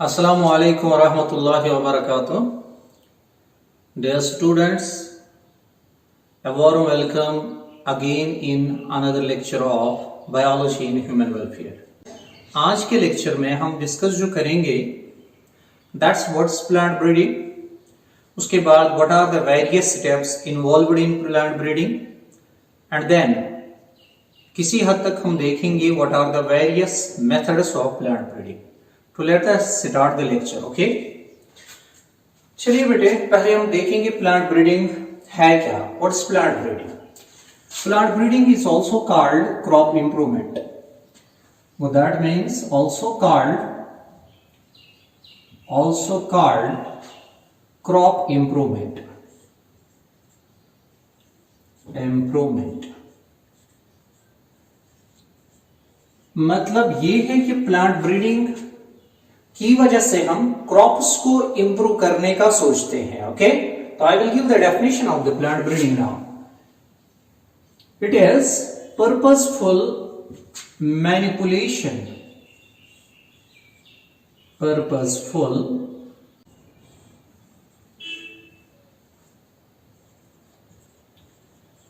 Assalamu alaikum wa rahmatullahi wa barakatuh. Dear students, a warm welcome again in another lecture of Biology in Human Welfare. आज के lecture में हम discuss जो करेंगे that's what's plant breeding, उसके बाद what are the various steps involved in plant breeding and then किसी हद तक हम देखेंगे what are the various methods of plant breeding. तो let us start the lecture. Okay, चलिए बेटे पहले हम देखेंगे प्लांट ब्रीडिंग है क्या. What's plant breeding? Plant breeding is also called crop improvement. What that means also called crop improvement. मतलब ये है कि प्लांट ब्रीडिंग की वजह से हम क्रॉप्स को इंप्रूव करने का सोचते हैं. ओके, तो I will give the definition of the plant breeding now. It is purposeful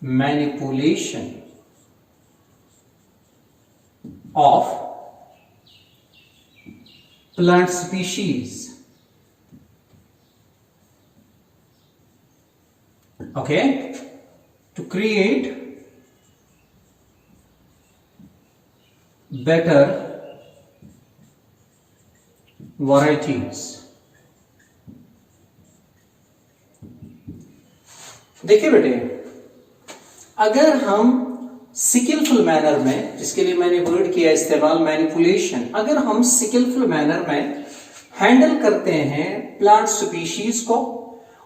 manipulation of plant species. Okay, to create better varieties. देखिए बेटे, अगर हम स्किलफुल मैनर में, जिसके लिए मैंने वर्ड किया इस्तेमाल मैनिपुलेशन, अगर हम स्किलफुल मैनर में हैंडल करते हैं प्लांट स्पीशीज को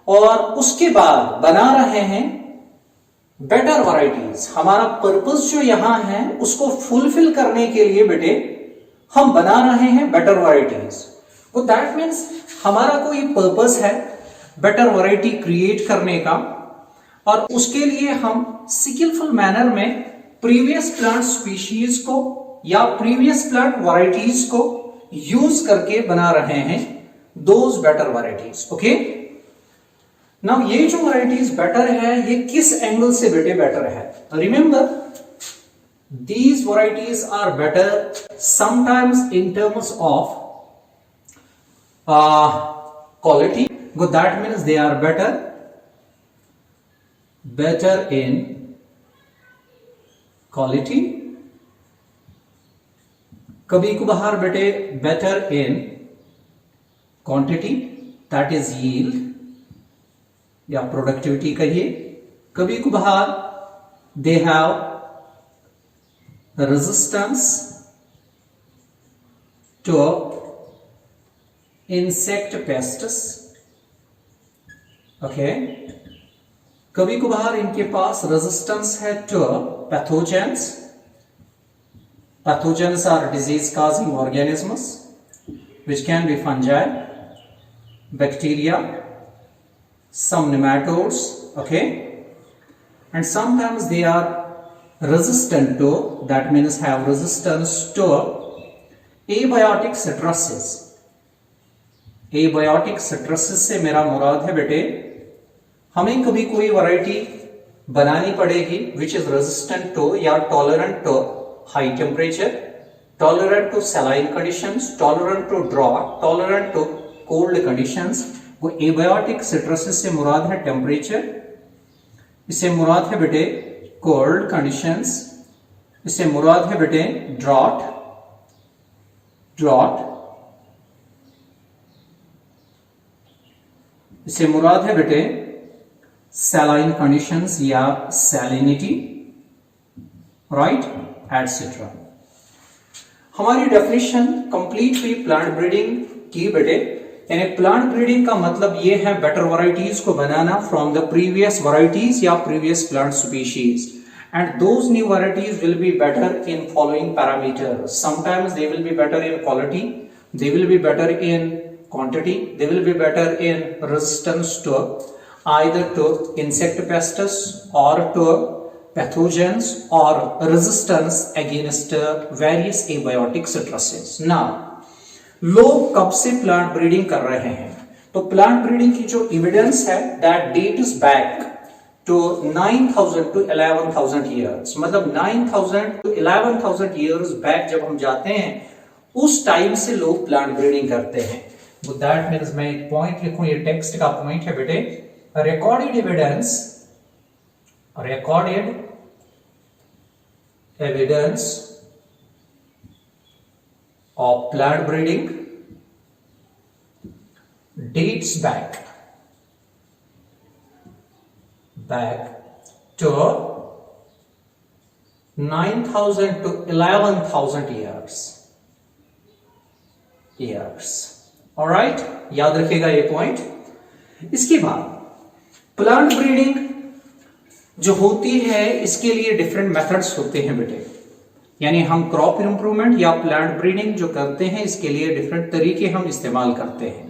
और उसके बाद बना रहे हैं बेटर वैरायटीज, हमारा पर्पस जो यहां है उसको फुलफिल करने के लिए बेटे हम बना रहे हैं बेटर वैरायटीज. तो दैट मीन्स हमारा कोई पर्पस है बेटर वैरायटी क्रिएट करने का और उसके लिए हम स्किलफुल मैनर में प्रीवियस प्लांट स्पीशीज को या प्रीवियस प्लांट वैरायटीज को यूज करके बना रहे हैं those better varieties. Okay, now ये जो वैरायटीज बेटर है ये किस एंगल से बेटे बेटर है? Remember, these varieties are better sometimes in terms of quality. That means they are better in quality. कभी कभार बेटे better in quantity, that is yield या प्रोडक्टिविटी कहिए. कभी कभार they have resistance to insect pests. Okay, कभी कभार इनके पास रेजिस्टेंस है to pathogens. Pathogens are disease causing organisms which can be fungi, bacteria, some nematodes. Okay, and sometimes they are resistant to, that means have resistance to abiotic stresses. abiotic stresses से मेरा मुराद है बेटे हमें कभी कोई variety बनानी पड़ेगी which is resistant to या tolerant to high temperature, tolerant to saline conditions, tolerant to drought, tolerant to cold conditions. वो एबायोटिक स्ट्रेसेस से मुराद है टेम्परेचर, इससे मुराद है बेटे कोल्ड कंडीशंस, इससे मुराद है बेटे ड्रॉट, इससे मुराद है बेटे सैलाइन कंडीशंस या सैलिनिटी, राइट, एटसेट्रा. हमारी डेफिनेशन कंप्लीट हुई प्लांट ब्रीडिंग की बेटे. यानी प्लांट ब्रीडिंग का मतलब ये है बेटर वैरायटीज को बनाना फ्रॉम द प्रीवियस वैरायटीज या previous plant species, and those new varieties will be better in following parameters. Sometimes they will be better in quality, they will be better in quantity, they will be better in resistance to either to insect pests or to pathogens or resistance against various abiotic stresses. Now लोग कब से plant breeding कर रहे हैं? तो plant breeding की जो evidence है that dates back to 9000 to 11,000 years, मतलब 9000 to 11,000 ईयर्स बैक जब हम जाते हैं उस टाइम से लोग प्लांट ब्रीडिंग करते हैं। तो दैट मीन्स मैं एक पॉइंट लिखूं, ये टेक्स्ट का पॉइंट है बेटे, recorded evidence of plant breeding dates back to 9,000 to 11,000 years. Alright, याद रखिएगा ये पॉइंट। इसके बाद प्लांट ब्रीडिंग जो होती है इसके लिए डिफरेंट मेथड्स होते हैं बेटे, यानी हम क्रॉप इंप्रूवमेंट या प्लांट ब्रीडिंग जो करते हैं इसके लिए डिफरेंट तरीके हम इस्तेमाल करते हैं।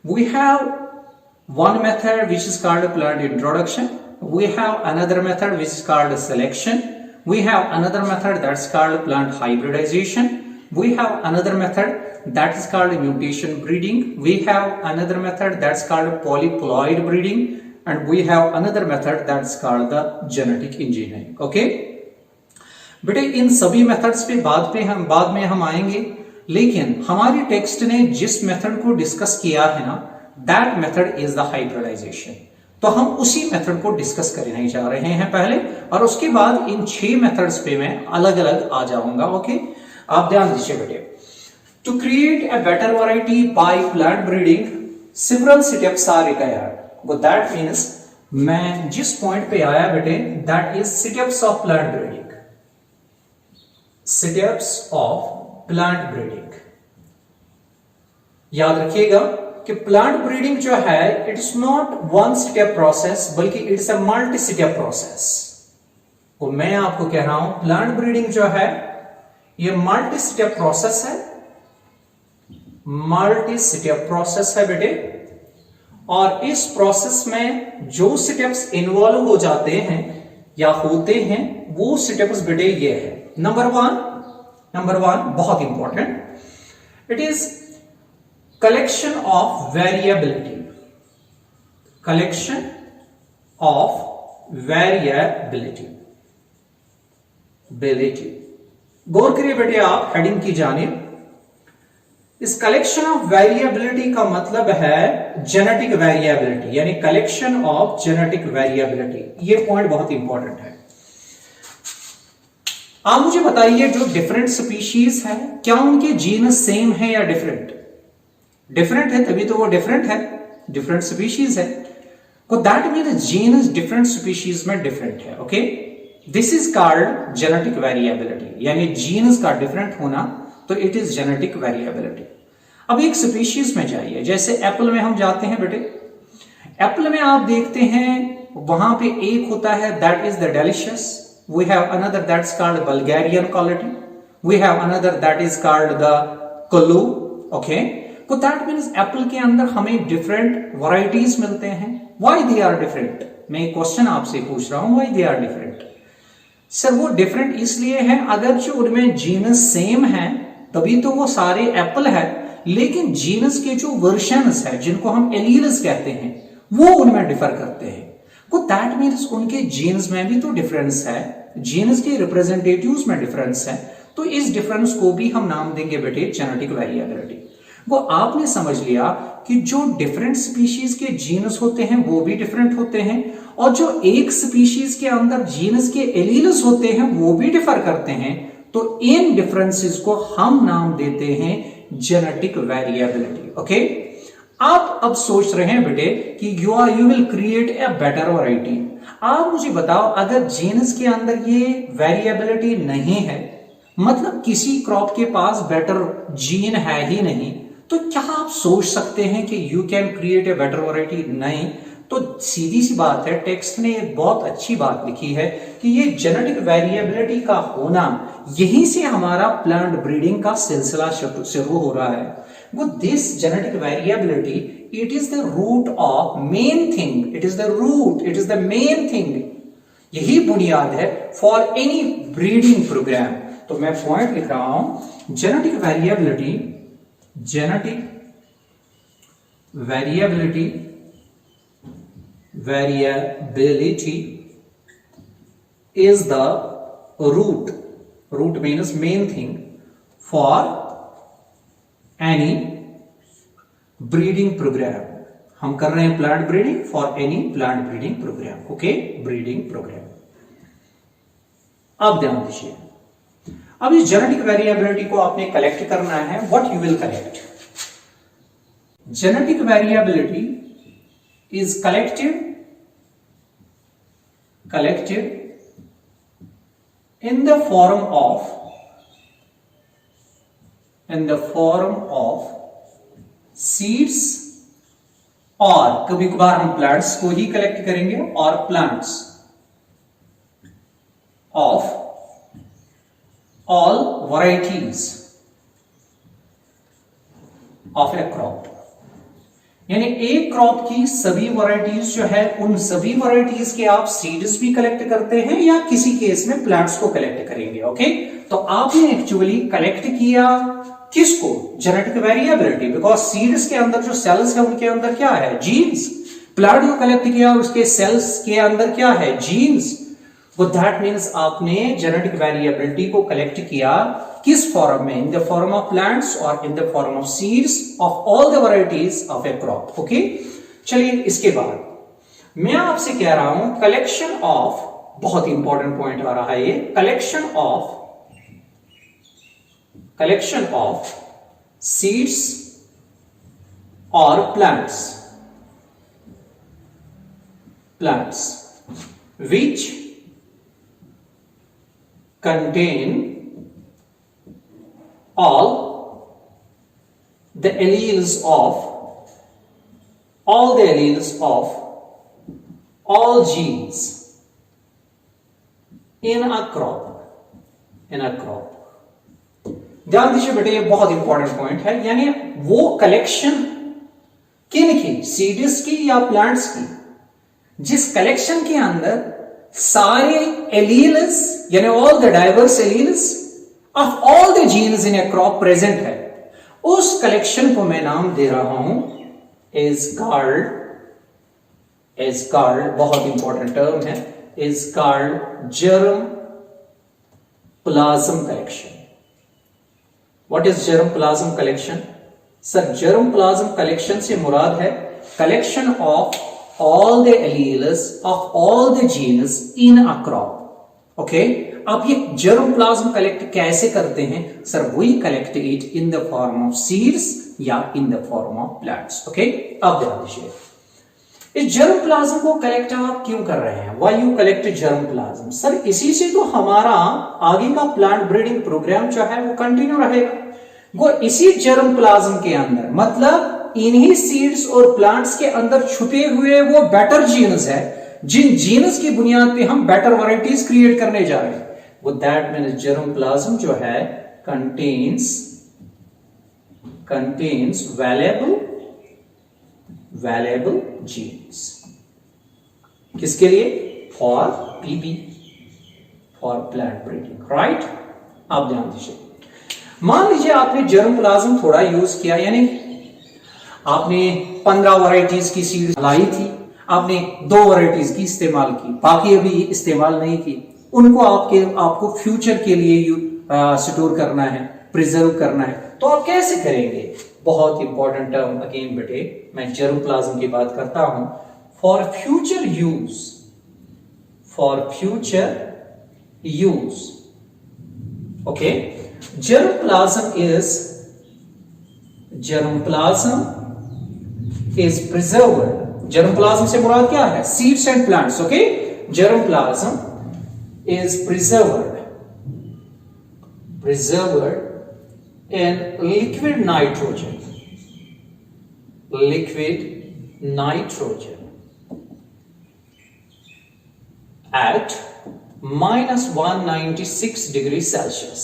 We have one method which is called plant introduction, we have another method which is called selection, we have another method that's called plant hybridization, we have another method that is called mutation breeding, we have another method that's called polyploid breeding, and we have another method that's called the genetic engineering. Okay, बेटे इन सभी methods पे बाद में हम आएंगे, लेकिन हमारी text ने जिस मेथड को डिस्कस किया है ना that method is the hybridization, तो हम उसी मेथड को डिस्कस करने जा रहे हैं पहले, और उसके बाद इन 6 मेथड्स पे मैं अलग अलग आ जाऊंगा। ओके, आप ध्यान दीजिए बेटे। To create a better variety by plant breeding, several steps are required. But that means मैं जिस पॉइंट पे आया बेटे that is steps of plant breeding. Steps of plant breeding. याद रखिएगा कि प्लांट ब्रीडिंग जो है it is not one step process बल्कि it's a multi step process. तो मैं आपको कह रहा हूं प्लांट ब्रीडिंग जो है ये मल्टी स्टेप प्रोसेस है, मल्टी स्टेप प्रोसेस है बेटे, और इस प्रोसेस में जो स्टेप्स इन्वॉल्व हो जाते हैं या होते हैं वो स्टेप्स बेटे ये है। नंबर वन बहुत important, it is collection of variability, collection of variability. गौर करिए बेटे आप हेडिंग की जानिब, इस कलेक्शन ऑफ वेरिएबिलिटी का मतलब है जेनेटिक वेरिएबिलिटी, यानी कलेक्शन ऑफ जेनेटिक वेरिएबिलिटी। ये पॉइंट बहुत इंपॉर्टेंट है। आप मुझे बताइए जो डिफरेंट स्पीशीज है क्या उनके जीनस सेम है या डिफरेंट? डिफरेंट है तभी तो वो डिफरेंट है, डिफरेंट स्पीशीज है, तो that means genus different species में डिफरेंट है। Okay, this is called genetic variability, यानी जीनस का डिफरेंट होना, तो इट इज जेनेटिक वेरिएबिलिटी। अब एक स्पीशीज में जाइए, जैसे एप्पल में हम जाते हैं बेटे, एप्पल में आप देखते हैं वहां पे एक होता है that is the delicious, we have another that's called Bulgarian quality, we have another that is called the Kullu. Okay, तो दैट मीन्स एप्पल के अंदर हमें डिफरेंट वैरायटीज मिलते हैं। Why they are different? मैं एक क्वेश्चन आपसे पूछ रहा हूं, why they are different? Sir वो डिफरेंट इसलिए है, अगर जो उनमें जीनस सेम है तभी तो वो सारे एप्पल है, लेकिन जीनस के जो वर्जन्स है जिनको हम एलील्स कहते हैं वो उनमें डिफर करते हैं, तो दैट मीन्स उनके जीन्स में भी तो डिफरेंस है, जीनस के रिप्रेजेंटेटिव्स में डिफरेंस है, तो इस डिफरेंस को भी हम नाम देंगे बेटे जेनेटिक वेरिएबिलिटी। वो आपने समझ लिया कि जो डिफरेंट स्पीशीज के जीनस होते हैं वो भी डिफरेंट होते हैं, और जो एक स्पीशीज के अंदर जीनस के एलील्स होते हैं वो भी डिफर करते हैं, तो इन डिफरेंसेस को हम नाम देते हैं जेनेटिक वेरिएबिलिटी। ओके, आप अब सोच रहे हैं बेटे कि you will create a better variety. आप मुझे बताओ अगर जीनस के अंदर ये वेरिएबिलिटी नहीं है, मतलब किसी क्रॉप के पास बेटर जीन है ही नहीं, तो क्या आप सोच सकते हैं कि you can create a better variety? नहीं। तो सीधी सी बात है, टेक्स्ट ने एक बहुत अच्छी बात लिखी है कि ये जेनेटिक वेरिएबिलिटी का होना, यहीं से हमारा प्लांट ब्रीडिंग का सिलसिला शुरू हो रहा है। वो this genetic variability it is the root of main thing, it is the root, it is the main thing, यही बुनियाद है फॉर एनी ब्रीडिंग प्रोग्राम। तो मैं पॉइंट लिख रहा हूं, genetic variability genetic variability is the root means main thing for any breeding program. हम कर रहे हैं plant breeding for any plant breeding program. Okay, breeding program. अब ध्यान दीजिए, अब इस जेनेटिक वेरिएबिलिटी को आपने कलेक्ट करना है. What you will collect? Genetic variability is collected in the form of seeds, और कभी कभार हम प्लांट्स को ही कलेक्ट करेंगे, और plants of all varieties of a crop. यानी एक क्रॉप की सभी वैरायटीज जो है, उन सभी वैरायटीज के आप सीड्स भी कलेक्ट करते हैं या किसी केस में प्लांट्स को कलेक्ट करेंगे. ओके, तो आपने एक्चुअली कलेक्ट किया किसको? Genetic variability. बिकॉज सीड्स के अंदर जो सेल्स है उनके अंदर क्या है? जीन्स. प्लांट को कलेक्ट किया, उसके सेल्स के अंदर क्या है? जीन्स. वो दैट मीन्स आपने जेनेटिक वेरिएबिलिटी को कलेक्ट किया किस फॉर्म में? In the form of plants और in the form of seeds of all the varieties of a crop. Okay, चलिए इसके बाद मैं आपसे कह रहा हूं कलेक्शन ऑफ, बहुत इंपॉर्टेंट पॉइंट आ रहा है ये, कलेक्शन ऑफ सीड्स और plants which contain all the alleles of all genes in a crop. ध्यान दीजिए बेटे, ये बहुत इंपॉर्टेंट पॉइंट है. यानी वो कलेक्शन किन की? सीड्स की या प्लांट्स की? जिस कलेक्शन के अंदर सारे एलील्स यानी all the diverse alleles of all the genes in a crop present है, उस कलेक्शन को मैं नाम दे रहा हूं इज कॉल्ड, बहुत इंपॉर्टेंट टर्म है, is called germplasm collection. What is germplasm collection? Sir, germplasm collection से मुराद है collection of all the alleles of all the genes in a crop. Okay, अब ये germ plasm collect कैसे करते हैं? Sir, we collect it in the form of seeds या in the form of plants. Okay, अब ध्यान दीजिए, इस germ plasm को कलेक्ट आप क्यों कर रहे हैं? Why you collect germ plasm? Sir, इसी से तो हमारा आगे का प्लांट ब्रीडिंग प्रोग्राम जो है वो कंटिन्यू रहेगा. वो इसी germ plasm के अंदर, मतलब इन्हीं सीड्स और प्लांट्स के अंदर छुपे हुए वो बेटर जीन्स है, जिन जीन्स की बुनियाद पे हम बेटर वैरायटीज क्रिएट करने जा रहे हैं. वो दैट मीन्स जर्म प्लाज्म जो है कंटेन्स वैल्यूएबल जीन्स. किसके लिए? For PP, for plant breeding. Right, आप ध्यान दीजिए, मान लीजिए आपने जर्म प्लाज्म थोड़ा यूज किया, यानी आपने 15 वैरायटीज की सीड लाई थी, आपने 2 वैरायटीज की इस्तेमाल की, बाकी अभी इस्तेमाल नहीं की. उनको आपको फ्यूचर के लिए स्टोर करना है, प्रिजर्व करना है. तो आप कैसे करेंगे? बहुत इंपॉर्टेंट टर्म अगेन बेटे, मैं जर्म प्लाज्म की बात करता हूं. For future use. Okay, germ plasm is preserved. Germ plasm से मुराद क्या है? Seeds and plants. Okay, germ plasm is preserved in liquid nitrogen at -196 degrees Celsius,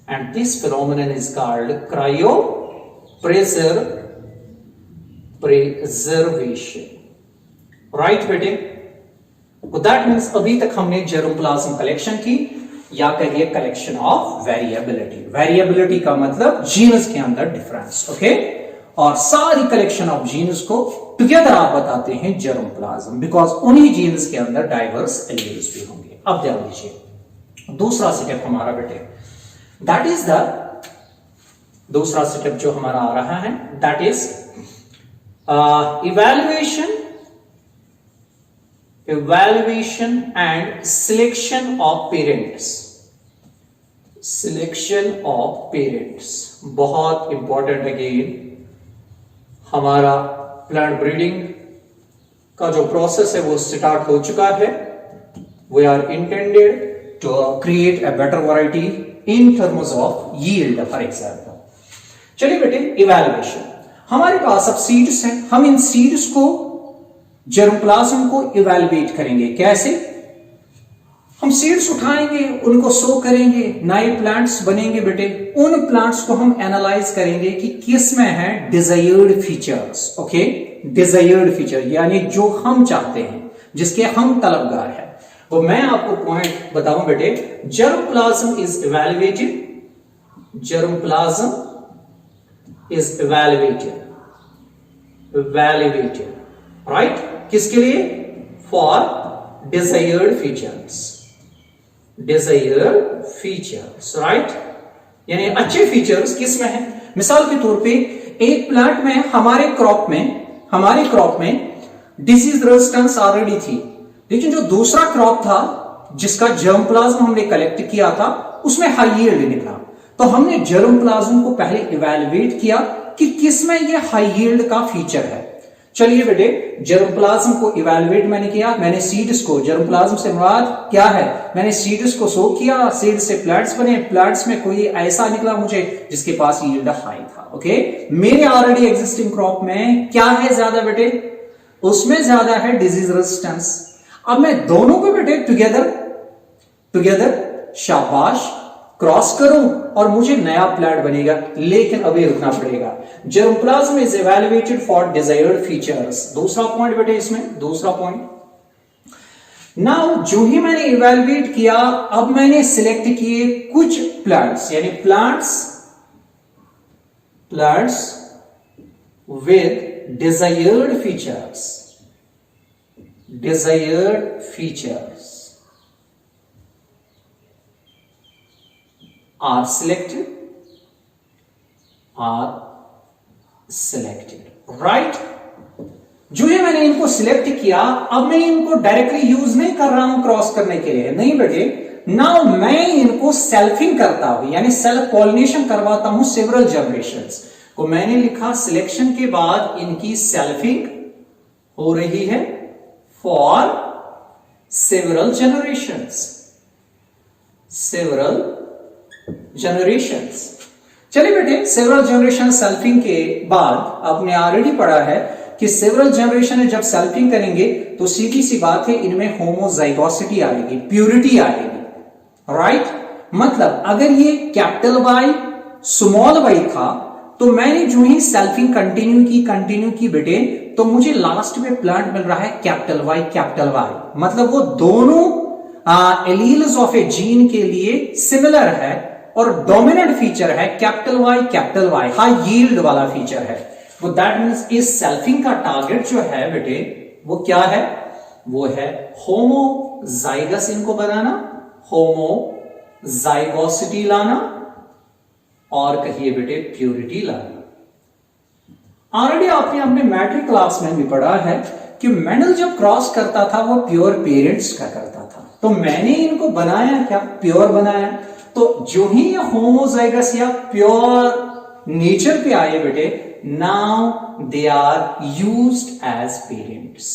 and this phenomenon is called cryopreservation. Right बेटे, that means अभी तक हमने germ plasm collection की, या कहिए कलेक्शन ऑफ वेरिएबिलिटी। वेरिएबिलिटी का मतलब जीनस के अंदर डिफरेंस, ओके। और सारी कलेक्शन ऑफ जीन्स को टुगेदर आप बताते हैं जर्मोप्लाज्म, बिकॉज उन्हीं जीन्स के अंदर डाइवर्स एलील्स भी होंगे। अब ध्यान दीजिए दूसरा स्टेप हमारा बेटे, दैट इज द दूसरा स्टेप जो हमारा आ रहा है, that is evaluation and selection of parents. Selection of parents बहुत इंपॉर्टेंट। अगेन हमारा प्लांट ब्रीडिंग का जो प्रोसेस है वो स्टार्ट हो चुका है। We are intended to create a better variety in terms of yield, for example. चलिए बेटे, इवैल्यूएशन, हमारे पास अब सीड्स हैं, हम इन सीड्स को जर्मोप्लाज्म को इवैल्यूएट करेंगे। कैसे? हम सीड्स उठाएंगे, उनको सो करेंगे, नए प्लांट्स बनेंगे बेटे। उन प्लांट्स को हम एनालाइज करेंगे कि किस में है desired features, okay. Desired feature यानी जो हम चाहते हैं, जिसके हम तलबगार हैं, वो मैं आपको पॉइंट बताऊं बेटे। Germplasm is evaluated, germplasm is evaluated, right? किसके लिए? For desired features, desired features, right? यानी अच्छे फीचर्स किस में है? मिसाल के तौर पे एक प्लांट में हमारे क्रॉप में डिसीज रेजिस्टेंस ऑलरेडी थी, लेकिन जो दूसरा क्रॉप था जिसका जर्मोप्लाज्म हमने कलेक्ट किया था उसमें हाई यील्ड निकला। तो हमने जर्मोप्लाज्म को पहले इवैल्यूएट किया कि किसमें ये हाई यील्ड का फीचर है। चलिए बेटे, जर्मोप्लाज्म को इवैल्यूएट मैंने किया, मैंने सीड्स को, जर्मोप्लाज्म से मुराद क्या है, मैंने सीड्स को सो किया, सीड से प्लांट्स बने, प्लांट्स में कोई ऐसा निकला मुझे जिसके पास यील्ड हाई था, ओके। मेरे ऑलरेडी एग्जिस्टिंग क्रॉप में क्या है ज्यादा बेटे? उसमें ज्यादा है डिजीज रेजिस्टेंस। अब मैं दोनों को बेटे टुगेदर शाबाश क्रॉस करूं और मुझे नया प्लांट बनेगा, लेकिन अभी रुकना पड़ेगा। Germplasm is evaluated for desired features. दूसरा पॉइंट बेटे इसमें, दूसरा पॉइंट, नाउ जो ही मैंने इवैल्यूएट किया, अब मैंने सिलेक्ट किए कुछ प्लांट्स, यानी plants with desired features are selected, right? जो है मैंने इनको सिलेक्ट किया, अब मैं इनको डायरेक्टली यूज नहीं कर रहा हूं क्रॉस करने के लिए, नहीं बेटे। नाउ मैं इनको सेल्फिंग करता हूं, यानी सेल्फ पॉलिनेशन करवाता हूं सेवरल जनरेशंस को। मैंने लिखा सिलेक्शन के बाद इनकी सेल्फिंग हो रही है फॉर सेवरल जनरेशंस, चलिए बेटे, सेवरल जनरेशन सेल्फिंग के बाद आपने ऑलरेडी पढ़ा है कि सेवरल जनरेशन में जब सेल्फिंग करेंगे तो सीधी सी बात है, इनमें होमोजाइगोसिटी आएगी, प्यूरिटी आएगी, राइट? मतलब अगर ये कैपिटल वाई स्मॉल वाई था, तो मैंने जो ही सेल्फिंग कंटिन्यू की बेटे, तो मुझे लास्ट में प्लांट मिल रहा है कैपिटल वाई, मतलब वो दोनों एलील्स ऑफ ए जीन के लिए सिमिलर है और डोमिनेंट फीचर है कैपिटल वाई, हाई यील्ड वाला फीचर है। वो दैट मींस इस सेल्फिंग का टारगेट जो है बेटे वो क्या है? वो है होमोजाइगस इनको बनाना, होमोजाइगोसिटी लाना, और कहिए बेटे प्यूरिटी लाना। ऑलरेडी आपने अपने मैट्रिक क्लास में भी पढ़ा है कि मेंडल जब क्रॉस करता था वो प्योर पेरेंट्स का करता था, तो मैंने इनको बनाया क्या? प्योर बनाया। तो जो ही ये होमोजाइगस या प्योर नेचर पे आए बेटे, now they are used as parents,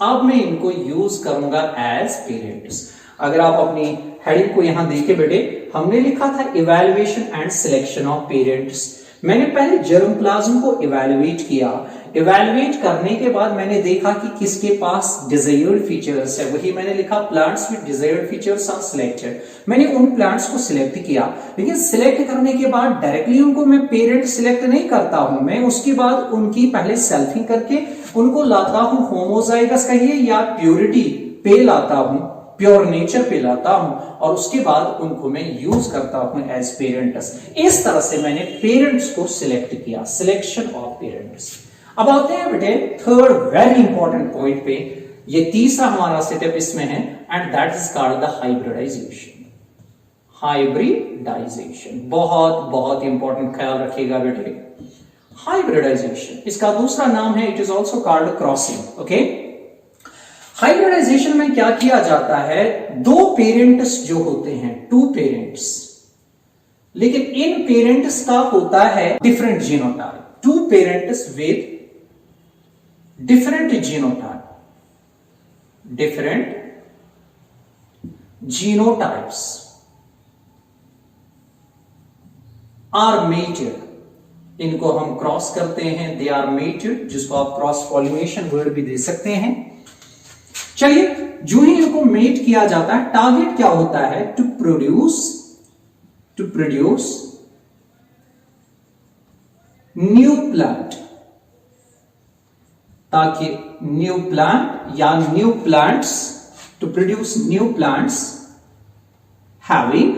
अब मैं इनको यूज करूंगा एज पेरेंट्स। अगर आप अपनी हेडिंग को यहां देखें बेटे, हमने लिखा था evaluation and selection of parents. मैंने पहले जर्मोप्लाज्म को इवैल्यूएट किया, इवैल्यूएट करने के बाद मैंने देखा कि किसके पास डिजायर्ड फीचर्स है, वही मैंने लिखा plants with desired features are selected. मैंने उन प्लांट्स को सिलेक्ट किया, लेकिन सिलेक्ट करने के बाद डायरेक्टली उनको मैं पेरेंट सिलेक्ट नहीं करता हूं, मैं उसके बाद उनकी पहले सेल्फिंग करके उनको लाता हूं होमोजाइगस कहिए या प्यूरिटी पे लाता हूं, प्योर नेचर पे लाता हूं और उसके बाद उनको मैं यूज करता हूं एज पेरेंट्स। इस तरह से मैंने पेरेंट्स को सिलेक्ट किया, सिलेक्शन ऑफ पेरेंट्स। अब आते हैं बेटे थर्ड वेरी इंपॉर्टेंट पॉइंट पे, ये तीसरा हमारा सेटअप इसमें है and that is called the hybridization. Hybridization बहुत बहुत इंपॉर्टेंट, ख्याल रखिएगा बेटे। हाइब्रिडाइजेशन इसका दूसरा नाम है, it is also called crossing. Okay, hybridization में क्या किया जाता है, दो पेरेंट्स जो होते हैं, टू पेरेंट्स, लेकिन इन पेरेंट्स का होता है different genotype, two parents with different genotype, different genotypes are mated, इनको हम क्रॉस करते हैं, दे आर मेटेड, जिसको आप क्रॉस पॉलिनेशन वर्ड भी दे सकते हैं। चलिए, जो ही इनको मेट किया जाता है, टारगेट क्या होता है, टू प्रोड्यूस न्यू प्लांट, ताकि न्यू प्लांट या new plants, to produce new plants having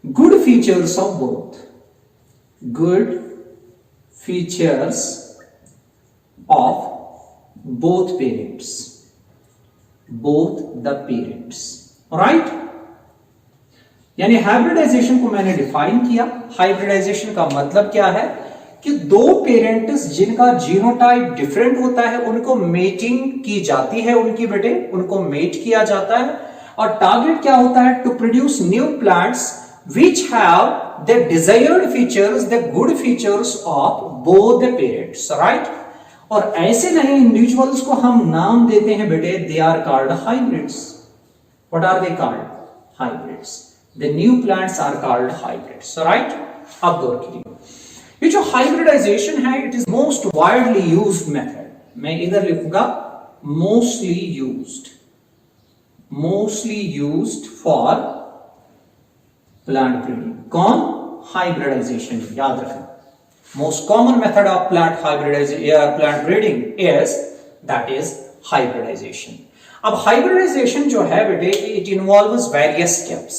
good features of both, good features of both parents, both the parents, right? यानी हाइब्रिडाइजेशन को मैंने डिफाइन किया। हाइब्रिडाइजेशन का मतलब क्या है कि दो पेरेंट्स जिनका जीनोटाइप डिफरेंट होता है उनको मेटिंग की जाती है, उनकी बेटे उनको मेट किया जाता है, और टारगेट क्या होता है, to produce new plants which have the desired features, the good features of both the parents, right? और ऐसे नए इंडिविजुअल्स को हम नाम देते हैं बेटे, they are called hybrids. What are they called? Hybrids. The new plants are called hybrids, right? अब गौर कीजिए, ये जो हाइब्रिडाइजेशन है, it is most widely used method. मैं इधर लिखूंगा mostly used for plant breeding. कौन? हाइब्रिडाइजेशन, याद रखना। Most common method of plant plant breeding is that is hybridization. अब हाइब्रिडाइजेशन जो है बेटे, इट इन्वॉल्व्स वेरियस स्टेप्स।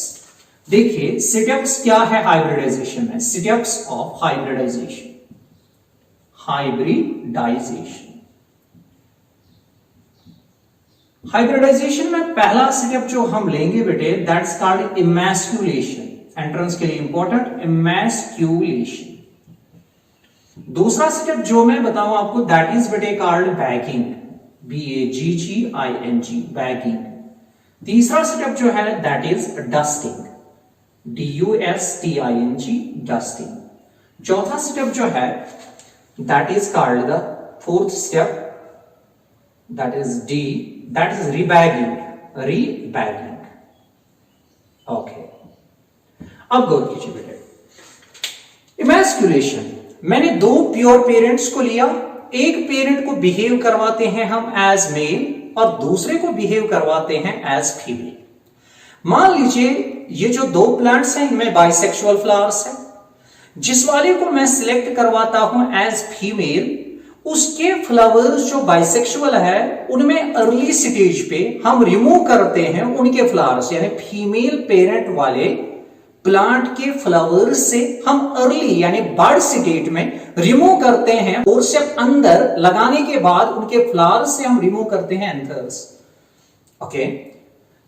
देखिए स्टेप्स क्या है हाइब्रिडाइजेशन में, स्टेप्स ऑफ हाइब्रिडाइजेशन। हाइब्रिडाइजेशन में पहला स्टेप जो हम लेंगे बेटे, दैट्स कॉल्ड इमैस्क्यूलेशन। एंट्रेंस के लिए इंपॉर्टेंट, इमैस्क्यूलेशन। दूसरा स्टेप जो मैं बताऊं आपको, दैट इज बेटे कॉल्ड बैगिंग, BAGGING, बैगिंग। तीसरा स्टेप जो है that is dusting, DUSTING, dusting. चौथा स्टेप जो है that is called the fourth step, that is D, that is rebagging. Okay, अब गौर कीजिए बेटे, इमैस्क्यूलेशन, मैंने दो प्योर पेरेंट्स को लिया, एक पेरेंट को बिहेव करवाते हैं हम एज मेल और दूसरे को बिहेव करवाते हैं एज फीमेल। मान लीजिए ये जो दो प्लांट्स हैं इनमें बाइसेक्सुअल फ्लावर्स हैं, जिस वाले को मैं सिलेक्ट करवाता हूं एज फीमेल, उसके फ्लावर्स जो बाइसेक्सुअल है उनमें अर्ली स्टेज पे हम रिमूव करते हैं उनके फ्लावर्स, यानी फीमेल पेरेंट वाले प्लांट के फ्लावर्स से हम अर्ली यानी बर्ड स्टेज में रिमूव करते हैं, और से अंदर लगाने के बाद उनके फ्लावर्स से हम रिमूव करते हैं एंथर्स। ओके,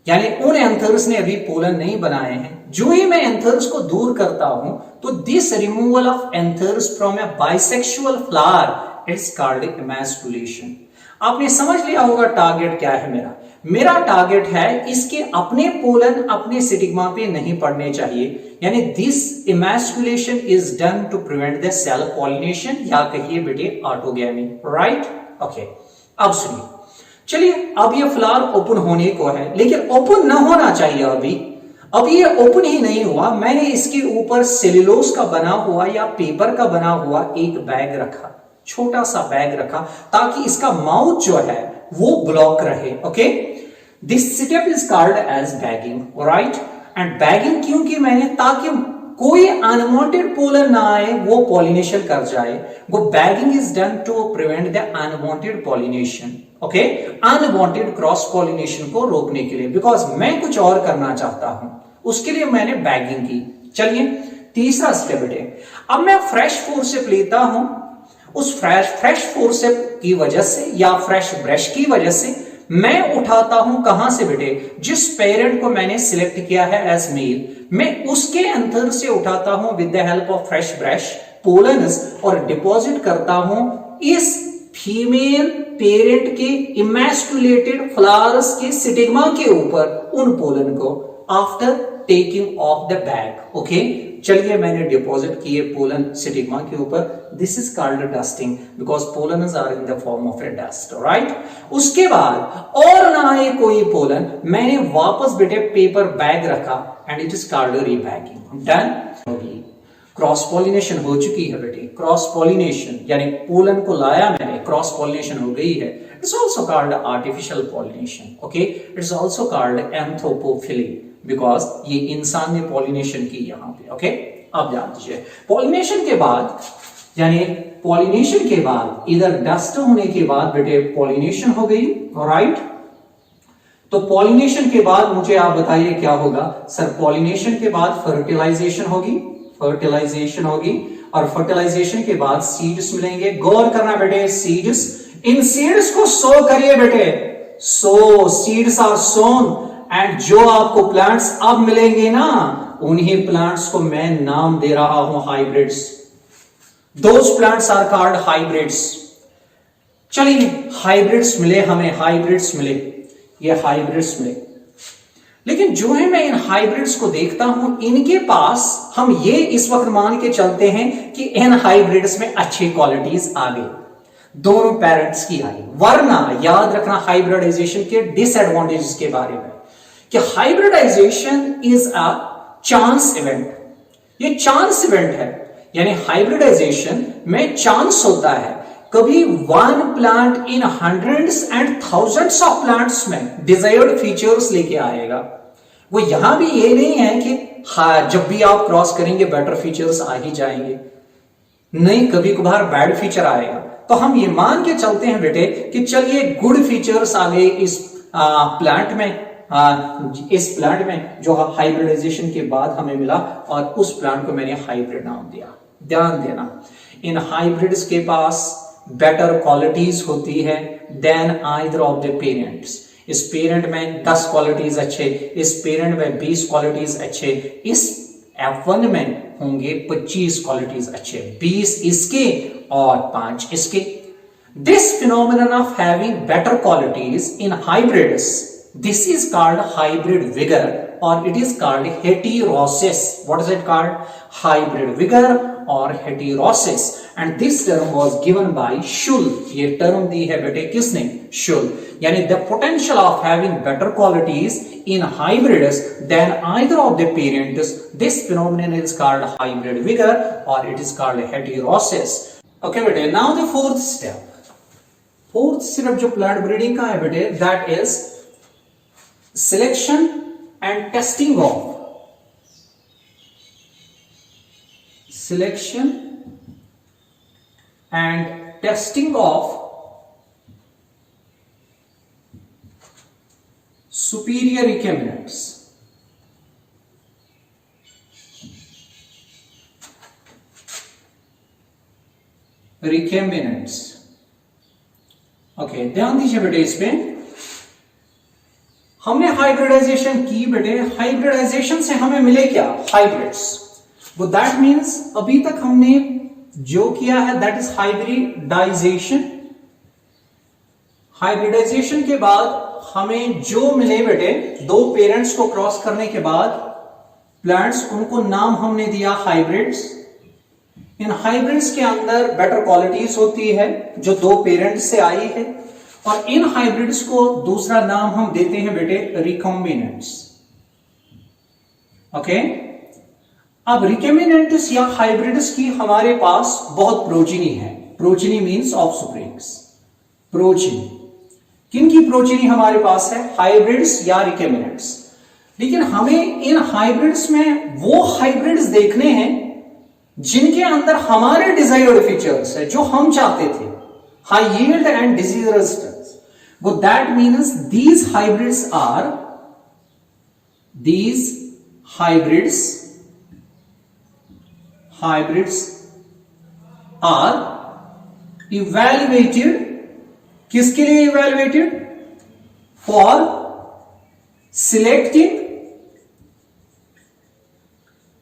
यानी उन एंथर्स ने अभी पोलन नहीं बनाए हैं। जो ही मैं एंथर्स को दूर करता हूं तो this removal of anthers from a bisexual flower it's called emasculation. आपने समझ लिया होगा टारगेट क्या है मेरा टारगेट है इसके अपने पोलन अपने स्टिग्मा पे नहीं पड़ने चाहिए, यानी this emasculation is done to prevent the self pollination, या कहिए बेटे ऑटोगैमी, राइट? ओके, अब सुनिए, चलिए अब ये फ्लावर ओपन होने को है, लेकिन ओपन ना होना चाहिए अब ये ओपन ही नहीं हुआ। मैंने इसके ऊपर सेल्यूलोज का बना हुआ या पेपर का बना हुआ एक बैग रखा, छोटा सा बैग रखा, ताकि इसका माउथ जो है वो ब्लॉक रहे। Okay, this step is called as bagging, right? And bagging क्यों की मैंने, ताकि कोई अनवांटेड पोलन ना आए, वो पॉलिनेशन कर जाए। वो bagging is done to prevent the unwanted pollination, okay, unwanted cross pollination को रोकने के लिए, बिकॉज मैं कुछ और करना चाहता हूं, उसके लिए मैंने बैगिंग की। चलिए तीसरा स्टेप बेटे, अब मैं फ्रेश फोर्सेप लेता हूं, उस फ्रेश फोर्सेप की वजह से या फ्रेश ब्रश की वजह से मैं उठाता हूं कहां से बेटे, जिस पेरेंट को मैंने सिलेक्ट किया है एज मेल, मैं उसके अंदर से उठाता हूं with the help of fresh brush pollens और डिपॉजिट करता हूं इस फीमेल पेरेंट के इमैस्कुलेटेड फ्लावर्स के स्टिग्मा के ऊपर उन पोलन को after taking off the bag. Okay, चलिए मैंने डिपॉजिट किए पोलन स्टिग्मा के ऊपर, this is called dusting because pollens are in the form of a dust, right. उसके बाद और ना आए कोई पोलन, मैंने वापस बेटे पेपर बैग रखा and it is called rebagging. Done होगी, क्रॉस पॉलिनेशन हो चुकी है बेटे, क्रॉस पॉलिनेशन यानी पोलन को लाया मैंने, क्रॉस पॉलिनेशन हो गई है। It's also called artificial pollination. Okay, it's also called anthropophily because ये इंसान ने पॉलिनेशन की यहां पे। ओके, अब ध्यान दीजिए, पॉलिनेशन के बाद यानी पॉलिनेशन के बाद इधर डस्ट होने के बाद बेटे पॉलिनेशन हो गई, राइट। तो पॉलिनेशन के बाद मुझे आप बताइए क्या होगा सर, पॉलिनेशन के बाद फर्टिलाइजेशन होगी, फर्टिलाइजेशन होगी और फर्टिलाइजेशन के बाद सीड्स मिलेंगे। गौर करना बेटे, सीड्स, इन सीड्स को सो करिए बेटे, सो सीड्स आर सोन एंड जो आपको प्लांट्स अब मिलेंगे ना, उन्हीं प्लांट्स को मैं नाम दे रहा हूं hybrids. Those plants are called hybrids. चलिए हाइब्रिड्स मिले हमें, हाइब्रिड्स मिले, ये हाइब्रिड्स मिले, लेकिन जो है मैं इन हाइब्रिड्स को देखता हूं, इनके पास हम ये इस वक्त मान के चलते हैं कि इन हाइब्रिड्स में अच्छी क्वालिटीज आ गई, दोनों पेरेंट्स की आई। वरना याद रखना हाइब्रिडाइजेशन के डिसएडवांटेजेस के बारे में कि hybridization is a chance event, ये चांस इवेंट है, यानी हाइब्रिडाइजेशन में चांस होता है। कभी one plant in hundreds and thousands of plants में डिजायर्ड फीचर्स लेके आएगा। वो यहां भी ये नहीं है कि हाँ जब भी आप क्रॉस करेंगे बेटर फीचर्स आ ही जाएंगे, नहीं, कभी कभार बैड फीचर आएगा। तो हम ये मान के चलते हैं बेटे कि चलिए गुड फीचर्स आ गए इस प्लांट में, इस प्लांट में जो हाइब्रिडाइजेशन के बाद हमें मिला, और उस प्लांट को मैंने हाइब्रिड नाम दिया। ध्यान देना, इन हाइब्रिड्स के पास बेटर क्वालिटीज होती है than either of the parents. इस पेरेंट में 10 क्वालिटीज अच्छे, इस पेरेंट में 20 क्वालिटीज अच्छे, इस F1 में होंगे 25 क्वालिटीज अच्छे, 20 इसके और 5 इसके। This phenomenon of having better qualities in hybrids, this is called hybrid vigor or it is called heterosis. What is it called? Hybrid vigor or heterosis, and this term was given by Schull. ये term दी है बेटे किसने? Schull. यानी the potential of having better qualities in hybrids than either of the parents, this phenomenon is called hybrid vigor or it is called heterosis. Okay बेटे, now the fourth step. Fourth step जो plant breeding का है बेटे, that is selection and testing of superior recumbents. Okay, ध्यान दीजिए बेटे, इसमें हमने हाइब्रिडाइजेशन की बेटे, हाइब्रिडाइजेशन से हमें मिले क्या? हाइब्रिड्स। वो दैट मींस अभी तक हमने जो किया है दैट इज हाइब्रिडाइजेशन। हाइब्रिडाइजेशन के बाद हमें जो मिले बेटे, दो पेरेंट्स को क्रॉस करने के बाद प्लांट्स, उनको नाम हमने दिया हाइब्रिड्स। इन हाइब्रिड्स के अंदर बेटर क्वालिटीज होती है जो दो पेरेंट्स से आई है, और इन हाइब्रिड्स को दूसरा नाम हम देते हैं बेटे रिकॉम्बिनेंट्स। ओके, अब रिकॉम्बिनेंट्स या हाइब्रिड्स की हमारे पास बहुत प्रोजिनी है। Progeny means offsprings, progeny. किन की प्रोजिनी हमारे पास है? हाइब्रिड्स या रिकॉम्बिनेंट्स। लेकिन हमें इन हाइब्रिड्स में वो हाइब्रिड्स देखने हैं जिनके अंदर हमारे डिजायर्ड फीचर्स है, जो हम चाहते थे, high yield and disease resistance. Well, that means these hybrids are evaluated. किसके लिए evaluated? For selecting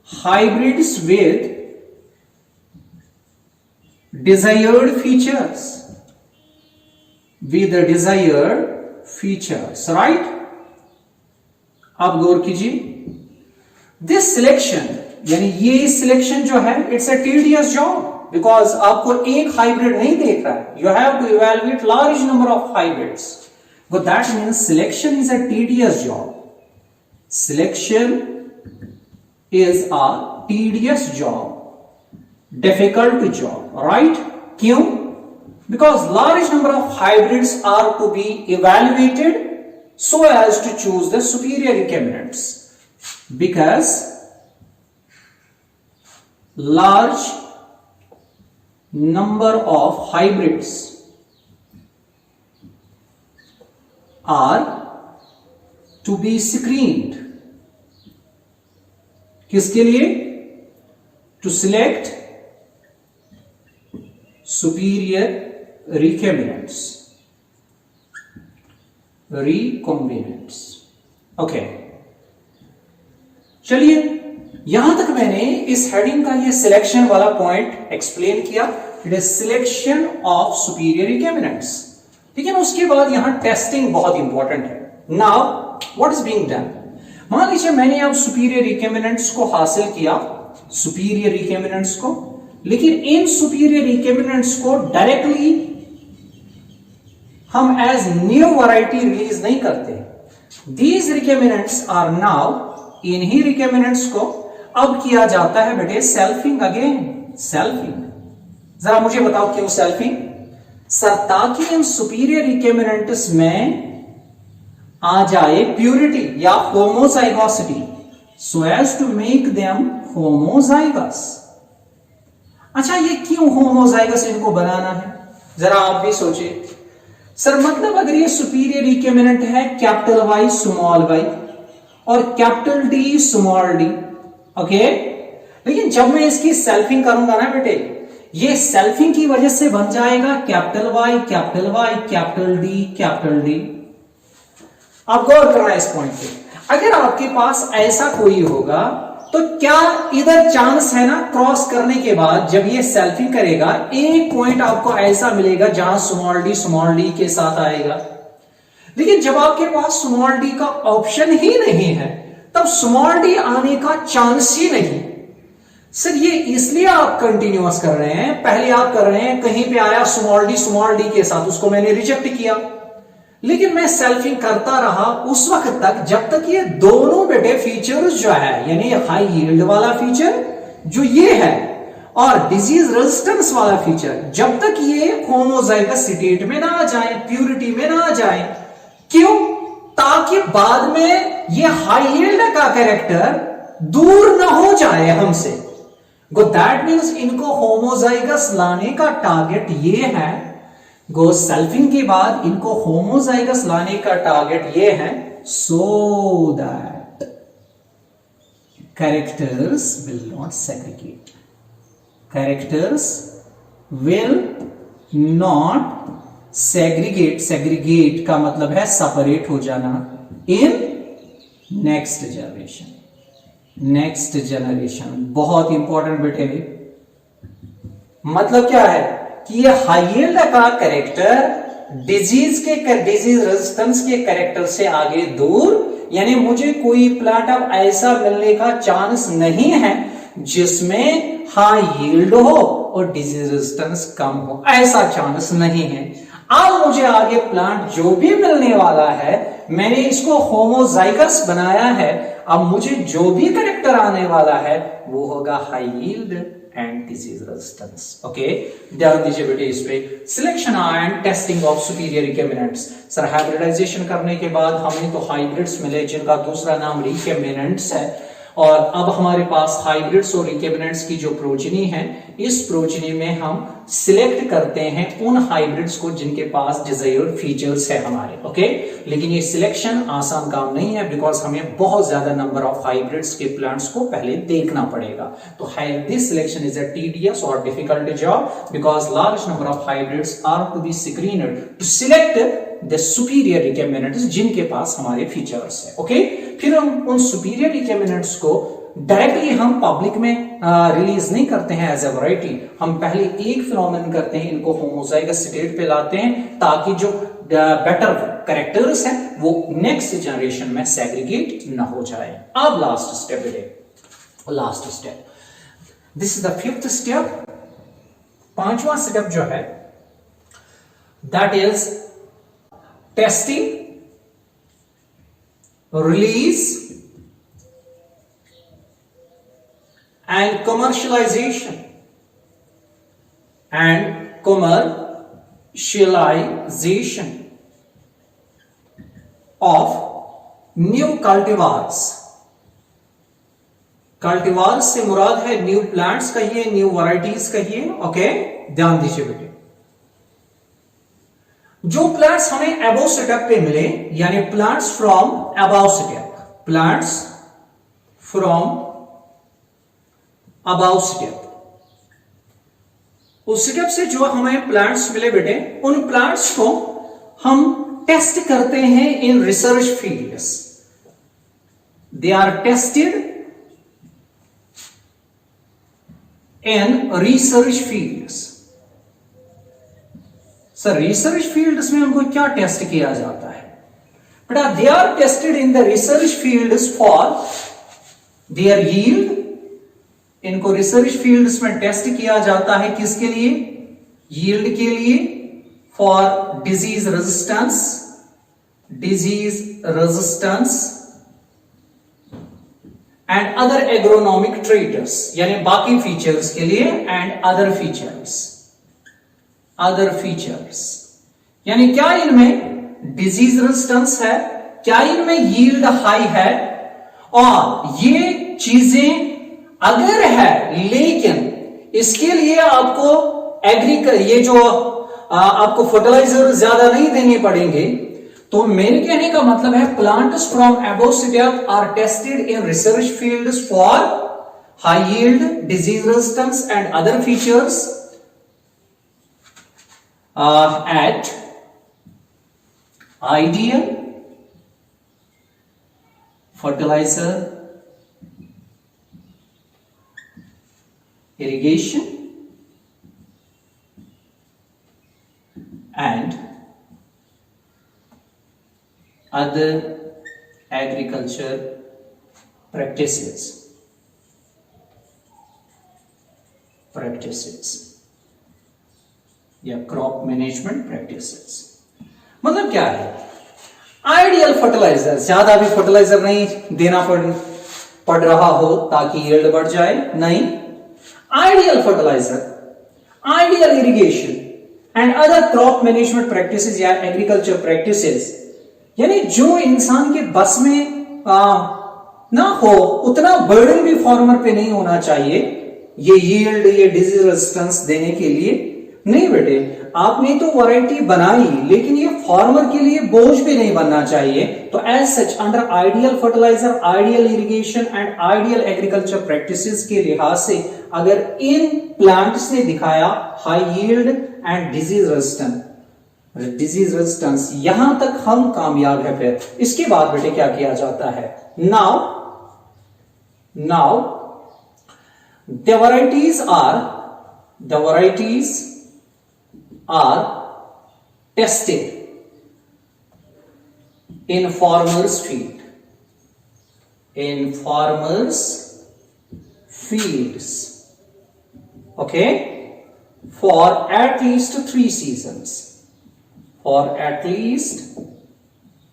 hybrids with desired features. With the desired features, right? अब गौर कीजिए, दिस सिलेक्शन यानी ये सिलेक्शन जो है it's a tedious job, because आपको एक हाइब्रिड नहीं देख रहा है, you have to evaluate large number of hybrids, but that means selection is a tedious job. Selection is a tedious job, difficult job, right? क्यों? Because large number of hybrids are to be evaluated so as to choose the superior recombinants. Because large number of hybrids are to be screened. किसके लिए? To select superior recombinants. Okay, चलिए यहां तक मैंने इस heading का ये selection वाला पॉइंट एक्सप्लेन किया. It is selection of superior recombinants. ठीक है ना? उसके बाद यहां टेस्टिंग बहुत इंपॉर्टेंट है. Now what is being done? मान लीजिए मैंने अब सुपीरियर रिकॉम्बिनेंट्स को हासिल किया, सुपीरियर रिकॉम्बिनेंट्स को, लेकिन इन सुपीरियर रिकॉम्बिनेंट्स को डायरेक्टली हम एज न्यू वैरायटी रिलीज नहीं करते. दीज रिकॉम्बिनेंट्स आर नाउ, इन्हीं रिकॉम्बिनेंट्स को अब किया जाता है बेटे सेल्फिंग. Again selfing. जरा मुझे बताओ क्यों सेल्फिंग? सर ताकि इन सुपीरियर रिकॉम्बिनेंट्स में आ जाए प्यूरिटी या homozygosity, so as to make them homozygous. अच्छा, ये क्यों होमोजाइगस इनको बनाना है? जरा आप भी सोचिए. सर मतलब अगर ये सुपीरियर रिकॉम्बिनेंट है कैपिटल वाई स्मॉल वाई और capital D small D, okay, लेकिन जब मैं इसकी सेल्फिंग करूंगा ना बेटे, ये सेल्फिंग की वजह से बन जाएगा capital Y capital Y capital D capital D. आप गौर करना इस पॉइंट पे. अगर आपके पास ऐसा कोई होगा तो क्या इधर चांस है ना क्रॉस करने के बाद जब ये सेल्फिंग करेगा एक पॉइंट आपको ऐसा मिलेगा जहां स्मॉल डी के साथ आएगा. लेकिन जब आपके पास स्मॉल डी का ऑप्शन ही नहीं है तब स्मॉल डी आने का चांस ही नहीं. सर ये इसलिए आप कंटिन्यूअस कर रहे हैं. पहले आप कर रहे हैं कहीं पे आया स्मॉल डी के साथ, उसको मैंने रिजेक्ट किया, लेकिन मैं सेल्फिंग करता रहा उस वक्त तक जब तक ये दोनों बेटे फीचर्स जो है, यानी हाई यील्ड वाला फीचर जो ये है और डिजीज रेजिस्टेंस वाला फीचर, जब तक ये होमोजाइगस स्टेट में ना आ जाए, प्यूरिटी में ना आ जाए. क्यों? ताकि बाद में ये हाई यील्ड का कैरेक्टर दूर ना हो जाए हमसे. दैट मीन्स इनको होमोजाइगस लाने का टारगेट ये है. गो सेल्फिंग के बाद इनको होमोजाइगस लाने का टारगेट ये है, so that characters will not segregate. Characters will not segregate. Segregate का मतलब है सेपरेट हो जाना in next generation. Next generation बहुत इंपॉर्टेंट बेटे. मतलब क्या है कि ये हाई यील्ड का कैरेक्टर डिजीज रेजिस्टेंस के कैरेक्टर से आगे दूर, यानी मुझे कोई प्लांट अब ऐसा मिलने का चांस नहीं है जिसमें हाई यील्ड हो और डिजीज रेजिस्टेंस कम हो, ऐसा चांस नहीं है. अब मुझे आगे प्लांट जो भी मिलने वाला है मैंने इसको होमोजाइगस बनाया है. अब मुझे जो भी कैरेक्टर आने वाला है वो होगा high yield and disease resistance. Okay, ध्यान दीजिए बेटे इस पे. Selection and testing of superior recombinants. Sir hybridization करने के बाद हमें तो हाइब्रिड्स मिले जिनका दूसरा नाम रिकॉम्बिनेंट्स है. और अब हमारे पास हाइब्रिड्स और रिकम्बिनेंट्स की जो प्रोजनी है, इस प्रोजनी में हम सिलेक्ट करते हैं उन हाइब्रिड्स को जिनके पास डिजायर्ड फीचर्स है हमारे, ओके। लेकिन ये सिलेक्शन आसान काम नहीं है, बिकॉज हमें बहुत ज्यादा नंबर ऑफ हाइब्रिड्स के प्लांट्स को पहले देखना पड़ेगा। तो this selection is a tedious और difficult job, because large number of hybrids are to be screened to select the superior recombinants जिनके पास हमारे फीचर्स है, ओके। फिर हम उन सुपीरियर रिकम्बिनेंट्स को डायरेक्टली हम पब्लिक में रिलीज नहीं करते हैं एज ए वैरायटी। हम पहले एक फिनोमेनन करते हैं, इनको होमोजाइगस स्टेट पे लाते हैं ताकि जो बेटर कैरेक्टर्स हैं वो नेक्स्ट जनरेशन में सेग्रीगेट ना हो जाए। अब last step last step, this is the fifth step, पांचवा स्टेप जो है that is testing, release and commercialization of new cultivars। कल्टिवार से मुराद है न्यू प्लांट्स कहिए, न्यू वैरायटीज कहिए, ओके। ध्यान दीजिए बेटे, जो प्लांट्स हमें अबव सेटअप पे मिले, यानी plants from above setup, plants from above step, उस स्टेप से जो हमें प्लांट्स मिले बेटे, उन प्लांट्स को हम टेस्ट करते हैं in research fields. They are tested in research fields. Sir research fields में उनको क्या टेस्ट किया जाता है बेटा? They are tested in the research fields for their yield. इनको रिसर्च फील्ड्स में टेस्ट किया जाता है किसके लिए? यील्ड के लिए, for disease resistance and other agronomic traits, यानी बाकी फीचर्स के लिए, एंड अदर फीचर्स, यानी क्या इनमें डिजीज रेजिस्टेंस है, क्या इनमें यील्ड हाई है, और ये चीजें अगर है, लेकिन इसके लिए आपको ये जो आपको फर्टिलाइजर ज्यादा नहीं देने पड़ेंगे। तो मेरे कहने का मतलब है plants from above step are tested in research fields for high yield, disease resistance and other features at ideal fertilizer, irrigation and other agriculture practices या क्रॉप मैनेजमेंट प्रैक्टिसेस। मतलब क्या है? आइडियल फर्टिलाइजर, ज्यादा भी फर्टिलाइजर नहीं देना पड़ रहा हो ताकि यील्ड बढ़ जाए, नहीं। Ideal fertilizer, ideal irrigation and other crop management practices या एग्रीकल्चर प्रैक्टिसेस, यानी जो इंसान के बस में ना हो, उतना बर्डन भी फार्मर पे नहीं होना चाहिए ये यील्ड, ये डिजीज रेजिस्टेंस देने के लिए। नहीं बेटे, आपने तो वैरायटी बनाई, लेकिन ये फार्मर के लिए बोझ भी नहीं बनना चाहिए। तो as such under ideal fertilizer, ideal irrigation and ideal agriculture practices के लिहाज से अगर इन प्लांट्स ने दिखाया high yield and disease resistance, यहां तक हम कामयाब है। फिर इसके बाद बेटे क्या किया जाता है? Now the varieties are tested in farmers fields, okay, for at least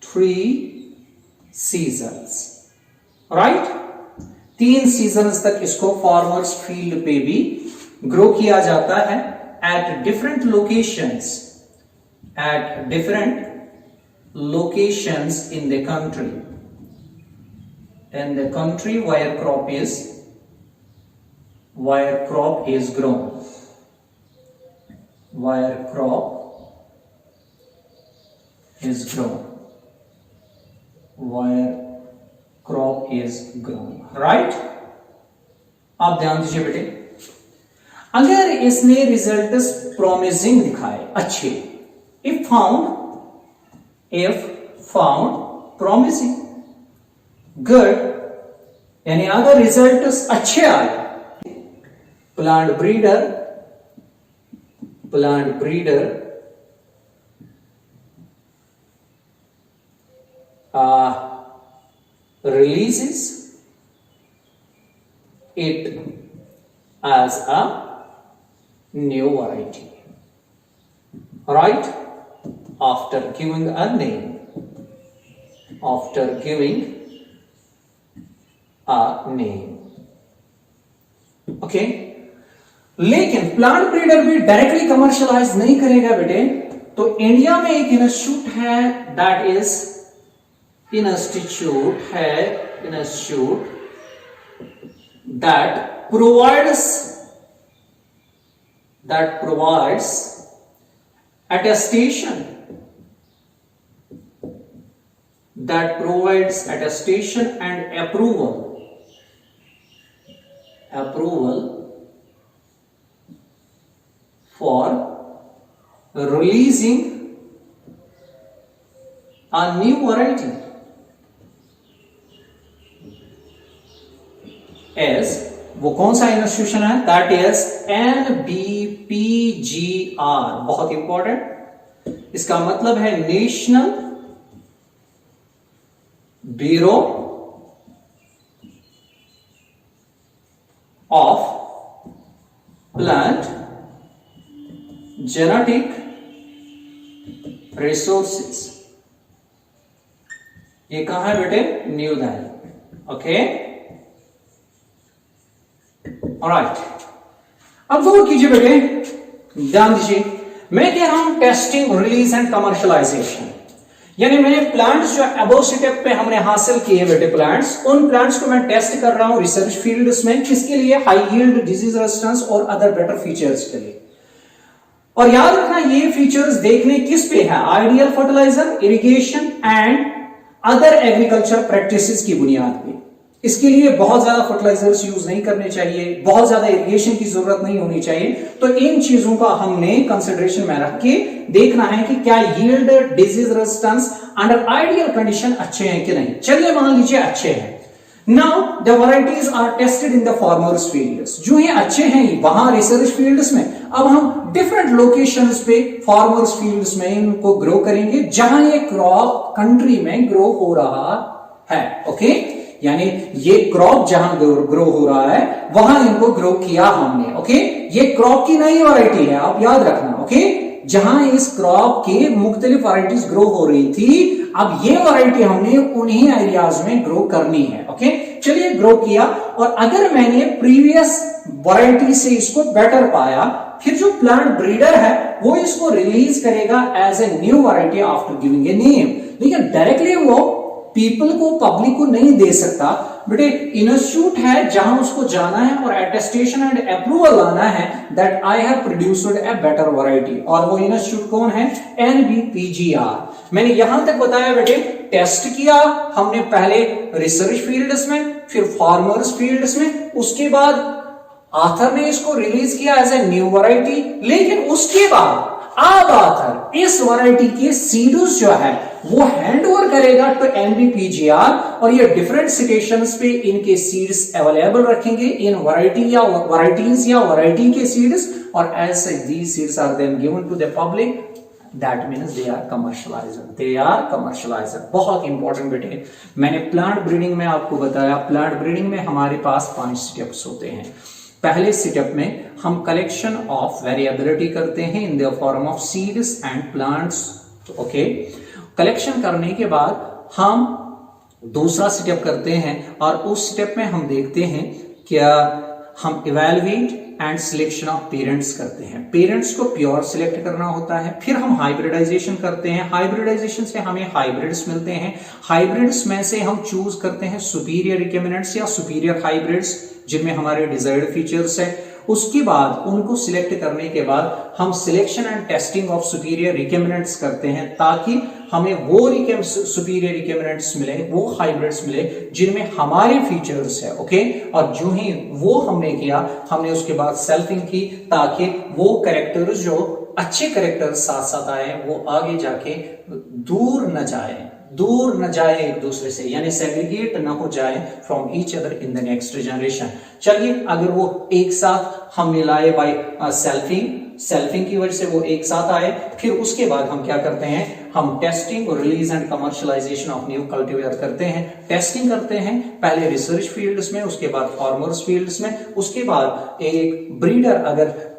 3 seasons, right? 3 seasons तक इसको फार्मर्स फील्ड पे भी ग्रो किया जाता है at different locations in the country, in the country where crop is grown, where crop is grown, where crop is grown, right? आप ध्यान दीजिए बेटे, अगर इसने रिजल्ट्स प्रॉमिसिंग दिखाए, अच्छे, if found promising, good, यानी अगर रिजल्ट्स अच्छे आए, plant breeder releases it as a new variety, right? After giving a name, okay? लेकिन प्लांट ब्रीडर भी डायरेक्टली कमर्शियलाइज नहीं करेगा बेटे, तो इंडिया में एक इंस्टीट्यूट है, that is institute that provides attestation and approval for releasing a new variety as, वो कौन सा इंस्टीट्यूशन है, दैट इज NBPGR, बहुत इंपॉर्टेंट, इसका मतलब है national bureau of plant genetic resources. ये कहां है बेटे, न्यू दिल्ली, ओके, ऑलराइट। अब गौर कीजिए बेटे, ध्यान दीजिए, मैं कह रहा हूं टेस्टिंग, रिलीज एंड कमर्शियलाइजेशन, यानी मैंने प्लांट्स जो अबव स्टेप पे हमने हासिल किए बेटे प्लांट्स, उन प्लांट्स को मैं टेस्ट कर रहा हूं रिसर्च फील्ड्स में, किसके लिए, हाई यील्ड, डिजीज रेजिस्टेंस और अदर बेटर फीचर्स के लिए। और याद रखना ये फीचर्स देखने किस पे है, ideal fertilizer, irrigation and other agriculture practices की बुनियाद पे। इसके लिए बहुत ज्यादा फर्टिलाइजर्स यूज नहीं करने चाहिए, बहुत ज्यादा इरिगेशन की जरूरत नहीं होनी चाहिए, तो इन चीजों का हमने कंसिडरेशन में रख के देखना है कि क्या yield, disease resistance under ideal condition अच्छे हैं कि नहीं। चलिए मान लीजिए अच्छे हैं। Now the varieties are tested in the farmers fields, जो ये अच्छे हैं वहां रिसर्च फील्ड्स में, अब हम डिफरेंट लोकेशंस पे फार्मर्स फील्ड्स में इनको ग्रो करेंगे जहां ये क्रॉप कंट्री में ग्रो हो रहा है, ओके, यानी ये क्रॉप जहां ग्रो हो रहा है वहां इनको ग्रो किया हमने, ओके। ये क्रॉप की नई वैरायटी है, आप याद रखना, ओके। जहां इस क्रॉप के मुख्तलिफ वैरायटीज ग्रो हो रही थी, अब ये वैरायटी हमने उन्हीं एरियाज में ग्रो करनी है, ओके। चलिए ग्रो किया, और अगर मैंने प्रीवियस वैरायटी से इसको बेटर पाया, फिर जो प्लांट ब्रीडर है वो इसको रिलीज करेगा as a new variety after giving a name, लेकिन डायरेक्टली वो पीपल को, पब्लिक को नहीं दे सकता बेटे। इंस्टीट्यूट है जहां उसको जाना है और अटेस्टेशन एंड अप्रूवल लाना है that I have produced a better variety, और वो इंस्टीट्यूट कौन है, NBPGR। मैंने यहां तक बताया बेटे, टेस्ट किया हमने पहले रिसर्च फील्ड्स में, फिर फार्मर्स फील्ड्स में, उसके बाद आथर ने इसको रिलीज किया एज ए न्यू वैरायटी, लेकिन उसके बाद अब आथर इस वैरायटी के सीड्स जो है वो हैंड ओवर करेगा टू NBPGR, और ये डिफरेंट सिटेशंस पे इनके सीड्स अवेलेबल रखेंगे इन वैरायटी या वैरायटीज या वैरायटी के सीड्स, और as such these seeds are then given to the public, that means they are commercialised. बहुत इंपॉर्टेंट बेटे, मैंने प्लांट ब्रीडिंग में आपको बताया, प्लांट ब्रीडिंग में हमारे पास 5 स्टेप्स होते हैं। पहले स्टेप में हम कलेक्शन ऑफ वेरिएबिलिटी करते हैं इन the form of seeds and plants, okay. Collection करने के बाद हम दूसरा स्टेप करते हैं, और उस स्टेप में हम देखते हैं क्या हम evaluate and selection of parents करते हैं। पेरेंट्स को प्योर सिलेक्ट करना होता है। फिर हम हाइब्रिडाइजेशन करते हैं। हाइब्रिडाइजेशन से हमें हाइब्रिड्स मिलते हैं। हाइब्रिड्स में से हम चूज करते हैं सुपीरियर रिकमेंडेंट्स या सुपीरियर हाइब्रिड्स जिनमें हमारे डिजायर्ड फीचर्स है। उसके बाद उनको सिलेक्ट करने के बाद हम selection and testing of superior recombinants करते हैं ताकि हमें वो सुपीरियर रिकमेंडेंट्स मिले, वो हाइब्रिड्स मिले जिनमें हमारे फीचर्स है। ओके, और जो ही वो हमने किया, हमने उसके बाद सेल्फिंग की ताकि वो कैरेक्टर्स जो अच्छे कैरेक्टर्स साथ साथ आए वो आगे जाके दूर न जाए एक दूसरे से, यानी सेग्रीगेट ना हो जाए from each other in the next generation. चलिए, अगर वो एक साथ हम मिलाए बाय सेल्फिंग की वजह से वो एक साथ आए, फिर उसके बाद हम क्या करते हैं, हम टेस्टिंग और release and commercialisation of new cultivator करते हैं। टेस्टिंग करते हैं पहले रिसर्च फील्ड्स में, उसके बाद फार्मर्स फील्ड्स में, उसके बाद एक ब्रीडर अगर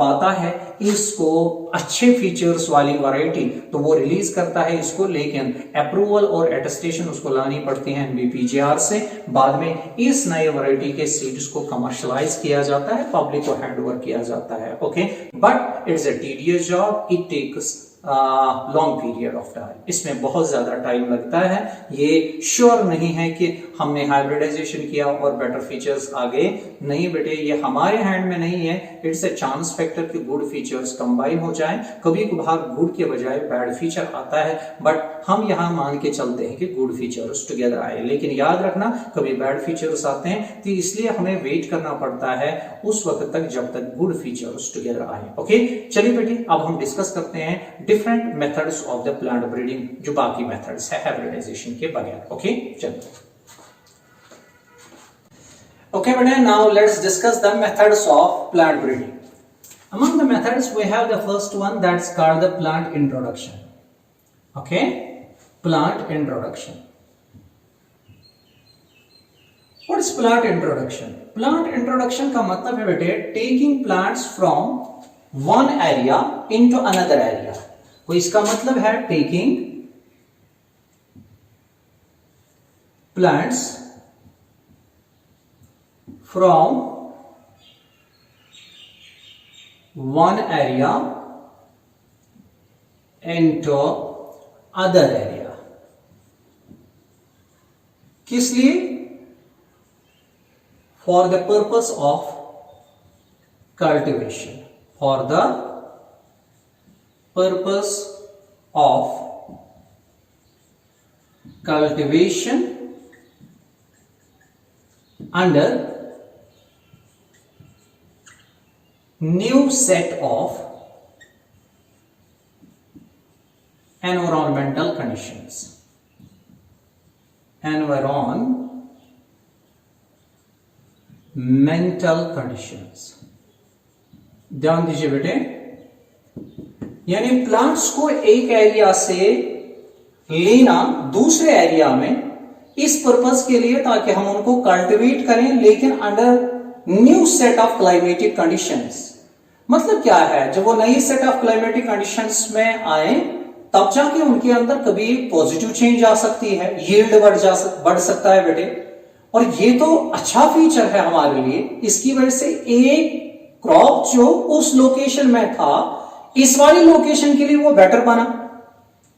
पाता है इसको अच्छे फीचर्स वाली वैरायटी तो वो रिलीज करता है इसको, लेकिन अप्रूवल और एटेस्टेशन उसको लानी पड़ती है एनबीपीजीआर से। बाद में इस नए वैरायटी के सीड्स को कमर्शियलाइज किया जाता है, पब्लिक को हैंडओवर किया जाता है। Okay, but it's a tedious job, it takes long period of time. इसमें बहुत ज्यादा टाइम लगता है। ये श्योर नहीं है कि हमने हाइब्रिडाइजेशन किया और बेटर फीचर्स आ गए। नहीं बेटे, ये हमारे हैंड में नहीं है। इट्स अ चांस फैक्टर कि गुड फीचर्स कंबाइन हो जाएं। कभी कभार गुड के बजाय बैड फीचर आता है, बट हम यहां मान के चलते हैं कि गुड फीचर्स टुगेदर आए। लेकिन याद रखना, कभी बैड फीचर्स आते हैं तो इसलिए हमें वेट करना पड़ता है उस वक्त तक जब तक गुड फीचर्स टुगेदर आए। ओके, चलिए बेटे, अब हम डिस्कस करते हैं different methods of the plant breeding, जो बाकी मेथड्स है हाइब्रिडाइजेशन के बगैर। ओके, चलिए। Okay, but now let's discuss the methods of plant breeding. Among the methods, we have the first one that's called the plant introduction. Okay, plant introduction. What is plant introduction? Plant introduction का मतलब है बेटे taking plants from one area into another area. तो इसका मतलब है taking plants from one area into other area. किस लिए? For the purpose of cultivation. For the purpose of cultivation under new set of environmental conditions. Environmental conditions. ध्यान दीजिए बेटे, यानी प्लांट्स को एक एरिया से लेना दूसरे एरिया में इस पर्पस के लिए ताकि हम उनको कल्टीवेट करें, लेकिन under new set of climatic conditions. मतलब क्या है, जब वो नई सेट ऑफ क्लाइमेटिक कंडीशंस में आए तब जाके उनके अंदर कभी पॉजिटिव चेंज आ सकती है, यील्ड बढ़ सकता है बेटे। और ये तो अच्छा फीचर है हमारे लिए। इसकी वजह से एक क्रॉप जो उस लोकेशन में था इस वाली लोकेशन के लिए वो बेटर बना।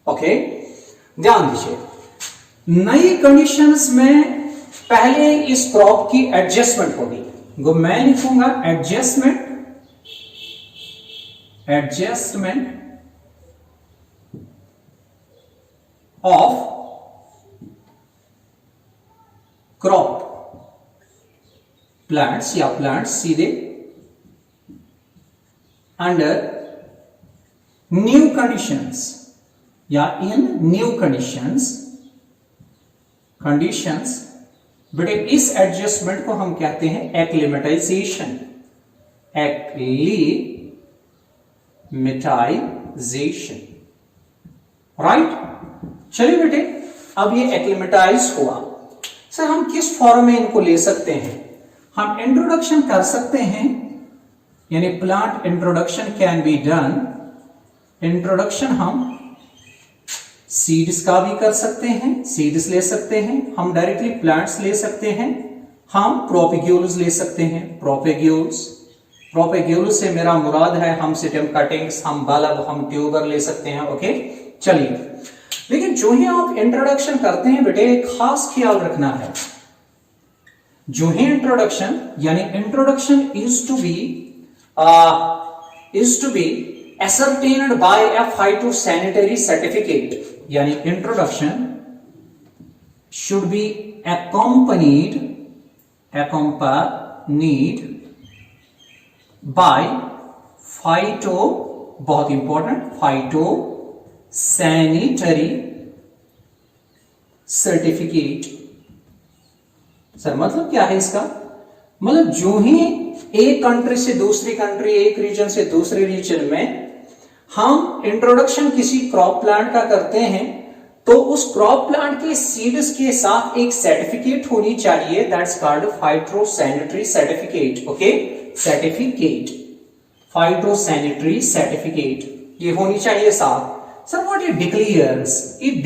ओके, ध्यान दीजिए, नई कंडीशंस में पहले इस क्रॉप की एडजस्टमेंट होगी। मैं लिखूंगा एडजस्टमेंट ऑफ क्रॉप प्लांट्स या प्लांट्स सीधे अंडर न्यू कंडीशंस या इन न्यू कंडीशंस बेटे इस एडजस्टमेंट को हम कहते हैं एक्लिमेटाइजेशन। राइट, चलिए बेटे, अब ये एक्लिमेटाइज हुआ। सर हम किस फॉर्म में इनको ले सकते हैं? हम इंट्रोडक्शन कर सकते हैं, यानी plant introduction can be done. Introduction हम सीड्स का भी कर सकते हैं, सीड्स ले सकते हैं, हम डायरेक्टली प्लांट्स ले सकते हैं, हम प्रोपेग्यूल्स ले सकते हैं, प्रोपेग्यूल्स से मेरा मुराद है हम सिटम कटिंग्स, हम बल्ब, हम ट्यूबर ले सकते हैं। ओके, चलिए, लेकिन जो ही आप इंट्रोडक्शन करते हैं बेटे एक खास ख्याल रखना है। जो ही इंट्रोडक्शन, यानी introduction is to be ascertained by a phytosanitary certificate, यानी introduction should be accompanied by बहुत इंपॉर्टेंट, phytosanitary certificate। सर मतलब क्या है इसका? मतलब जो ही एक कंट्री से दूसरी कंट्री, एक रीजन से दूसरे रीजन में हम इंट्रोडक्शन किसी क्रॉप प्लांट का करते हैं तो उस क्रॉप प्लांट के सीड्स के साथ एक सर्टिफिकेट होनी चाहिए, that's called phytosanitary certificate. Okay, phytosanitary certificate ये होनी चाहिए साथ। Sir what it declares? It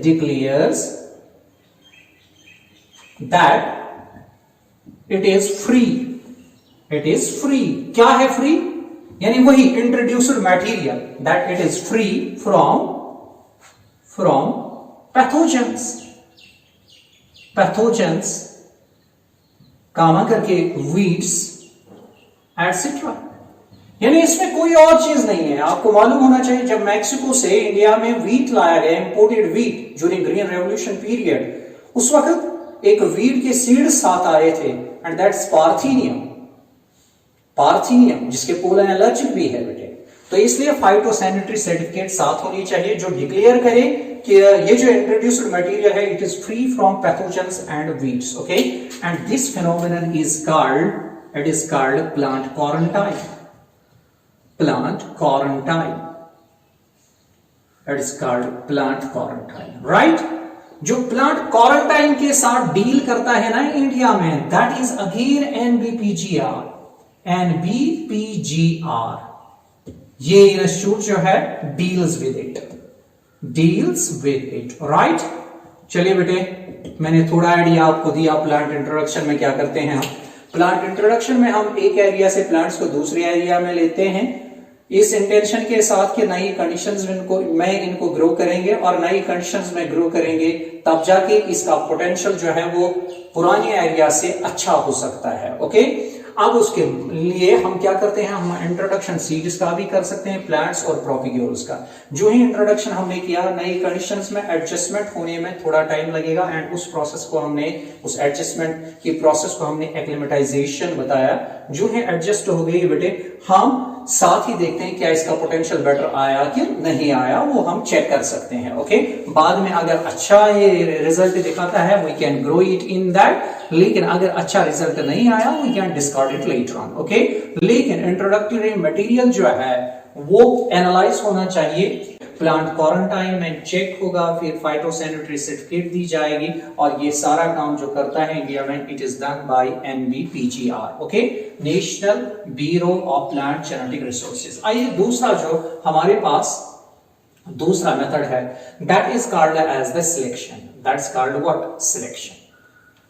declares that it is free. क्या है फ्री? यानी वही introduced material, that it is free from pathogens comma करके वीड्स एटसेट्रा। यानी इसमें कोई और चीज नहीं है। आपको मालूम होना चाहिए जब मैक्सिको से इंडिया में वीट लाया गया, imported wheat during green revolution period, उस वक्त एक वीट के सीड साथ आए थे एंड दैट्स पार्थीनियम जिसके पोलन एलर्जिक भी है बेटे। तो इसलिए फाइटोसैनिटरी सर्टिफिकेट साथ होनी चाहिए जो डिक्लेयर करे कि ये जो इंट्रोड्यूस्ड मटेरियल है it is free from pathogens and weeds. Okay, and this phenomenon is called plant quarantine. It is called plant quarantine, right? जो प्लांट क्वारंटाइन के साथ डील करता है ना इंडिया में, दैट इज अगेन एनबीपीजीआर। ये institute जो है डील्स विद इट, राइट? चलिए बेटे, मैंने थोड़ा आइडिया आपको दिया प्लांट इंट्रोडक्शन में क्या करते हैं हम। प्लांट इंट्रोडक्शन में हम एक एरिया से प्लांट्स को दूसरे एरिया में लेते हैं इस इंटेंशन के साथ कि नई कंडीशंस में इनको ग्रो करेंगे और नई कंडीशंस में ग्रो करेंगे तब जाके इसका पोटेंशियल जो है वो पुराने एरिया से अच्छा हो सकता है। ओके, अब उसके लिए हम क्या करते हैं, हम इंट्रोडक्शन सीड्स का भी कर सकते हैं, प्लांट्स और प्रोपेग्यूल्स का। जो ही इंट्रोडक्शन हमने किया, नई कंडीशंस में एडजस्टमेंट होने में थोड़ा टाइम लगेगा एंड उस प्रोसेस को हमने, उस एडजस्टमेंट की प्रोसेस को हमने एक्लिमेटाइजेशन बताया। जो है एडजस्ट हो गई बेटे, हम साथ ही देखते हैं क्या इसका पोटेंशियल बेटर आया कि नहीं आया, वो हम चेक कर सकते हैं। ओके, बाद में अगर अच्छा ये रिजल्ट दिखाता है we can grow it in that, लेकिन अगर अच्छा रिजल्ट नहीं आया we can discard it later on. Okay, लेकिन इंट्रोडक्टरी मटेरियल जो है वो एनालाइज होना चाहिए, प्लांट क्वारंटाइन में चेक होगा, फिर फाइटोसैनिटरी सर्टिफिकेट दी जाएगी और ये सारा काम जो करता है इंडिया में it is done by NBPGR. Okay, national bureau of plant genetic resources. आइए दूसरा जो हमारे पास दूसरा मेथड है that is called as the selection. That's called what? Selection.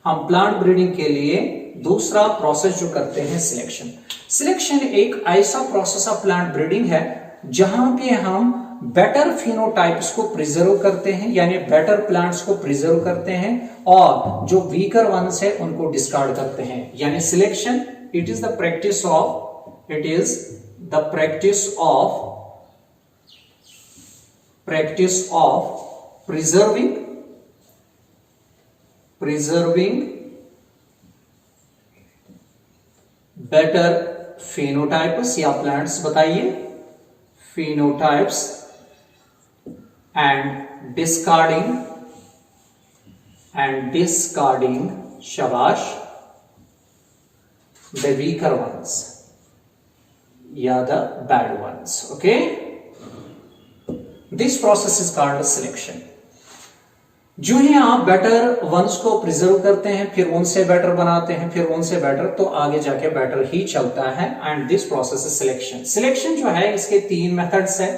हम प्लांट ब्रीडिंग के लिए दूसरा प्रोसेस जो करते हैं सिलेक्शन एक ऐसा प्रोसेस ऑफ प्लांट ब्रीडिंग है जहां पे हम बेटर फिनोटाइप्स को प्रिजर्व करते हैं, यानी बेटर प्लांट्स को प्रिजर्व करते हैं और जो वीकर वंस है उनको डिस्कार्ड करते हैं। यानी selection it is the practice of preserving better phenotypes, या प्लांट्स बताइए, phenotypes and discarding shabash the weaker ones या the bad ones. Okay, this process is called selection. जो ही आप बेटर वंस को प्रिजर्व करते हैं, फिर उनसे बेटर बनाते हैं, फिर उनसे बेटर, तो आगे जाके बेटर ही चलता है and this process is selection. Selection जो है इसके 3 मेथड्स है,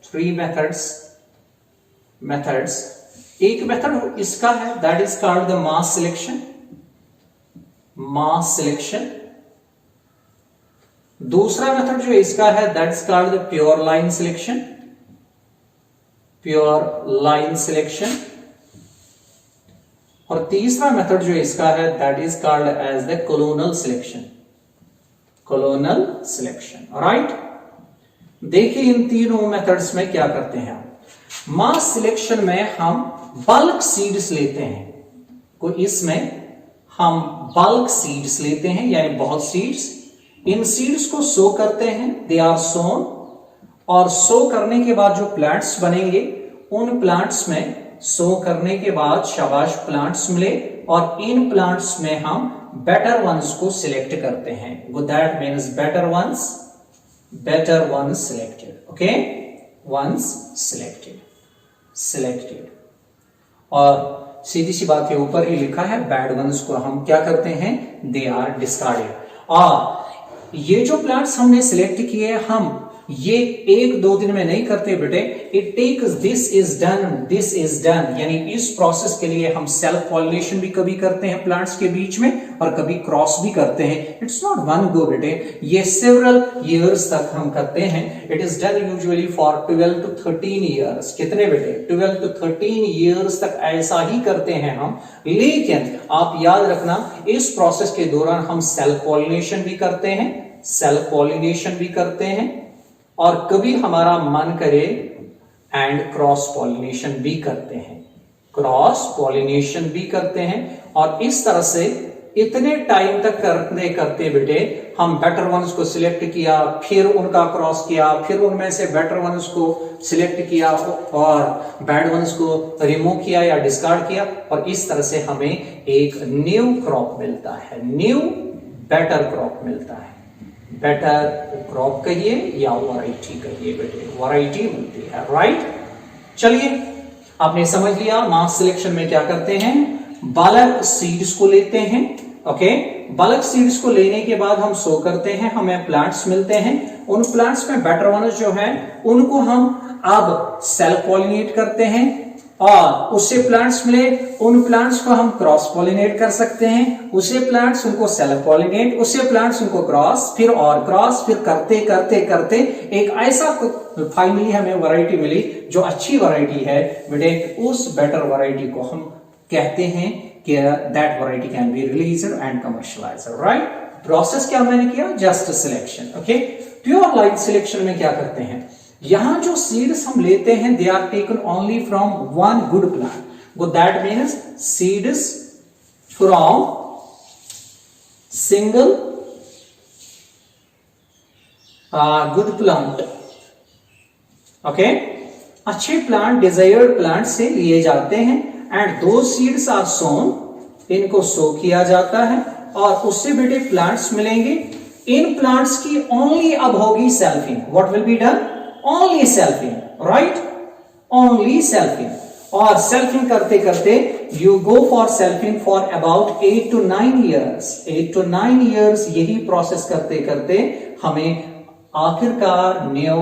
3 मेथड्स। एक मेथड इसका है, that is called the mass selection, mass selection. दूसरा मेथड जो इसका है, that is called the pure line selection, pure line selection. और तीसरा मेथड जो इसका है, that is called as the clonal selection, clonal selection. Right, देखिए इन तीनों मेथड्स में क्या करते हैं हम। मास सिलेक्शन में हम बल्क सीड्स लेते हैं, को इसमें हम बल्क सीड्स लेते हैं, यानी बहुत सीड्स। इन सीड्स को सो करते हैं, दे आर सोन, और सो करने के बाद जो प्लांट्स बनेंगे, उन प्लांट्स में सो करने के बाद शाबाश प्लांट्स मिले, और इन प्लांट्स में हम बेटर वंस को सिलेक्ट करते हैं। That means better once selected, okay, once selected. और सीधी सी बात है, ऊपर ही लिखा है बैड वंस को हम क्या करते हैं, दे आर डिस्कार्डेड। और ये जो प्लांट्स हमने सिलेक्ट किए, हम ये 1-2 दिन में नहीं करते बेटे, it takes this is done, यानी इस प्रोसेस के लिए हम सेल्फ पॉलिनेशन भी कभी करते हैं प्लांट्स के बीच में, और कभी क्रॉस भी करते हैं। इट्स नॉट वन गो बेटे, ये सेवरल ईयर्स तक हम करते हैं। It is done usually for 12 to 13 years. कितने बेटे, 12 to 13 ईयर्स तक ऐसा ही करते हैं हम। लेकिन आप याद रखना, इस प्रोसेस के दौरान हम सेल्फ पॉलिनेशन भी करते हैं, और कभी हमारा मन करे एंड क्रॉस पॉलिनेशन भी करते हैं, और इस तरह से इतने टाइम तक करते बेटे, हम बेटर वंस को सिलेक्ट किया, फिर उनका क्रॉस किया, फिर उनमें से बेटर वंस को सिलेक्ट किया और बैड वंस को रिमूव किया या डिस्कार्ड किया, और इस तरह से हमें एक न्यू क्रॉप मिलता है, न्यू बेटर क्रॉप मिलता है। बेटर क्रॉप कहिए या वैरायटी कहिए बेटे, वैरायटी मिलती है। राइट, चलिए आपने समझ लिया मास सिलेक्शन में क्या करते हैं, बल्क सीड्स को लेते हैं। ओके, बल्क सीड्स को लेने के बाद हम सो करते हैं, हमें प्लांट्स मिलते हैं। उन प्लांट्स में बेटर वंस जो है उनको हम अब सेल्फ पॉलिनेट करते हैं, और उससे प्लांट्स मिले, उन प्लांट्स को हम क्रॉस पॉलिनेट कर सकते हैं। उससे प्लांट्स उनको सेल्फ पॉलिनेट, उससे प्लांट्स उनको क्रॉस, फिर और क्रॉस, फिर करते एक ऐसा फाइनली हमें वैरायटी मिली जो अच्छी वैरायटी है बेटे। उस बेटर वैरायटी को हम कहते हैं कि that variety can be released and commercialised. Right, process क्या मैंने किया, just selection. Okay, pure line selection में क्या करते हैं, यहां जो सीड्स हम लेते हैं, they are taken only from one good plant. That means seeds from single good plant. Okay, अच्छे प्लांट, डिजायर्ड प्लांट से लिए जाते हैं, एंड दो सीड्स आर सोन, इनको सो किया जाता है, और उससे बेटे प्लांट्स मिलेंगे। इन प्लांट्स की ओनली अब होगी selfing. What will be done, only selfing. Right, only selfing. और सेल्फिंग करते करते you go for selfing for about 8 to 9 years. 8 to 9 years यही प्रोसेस करते करते हमें आखिरकार न्यू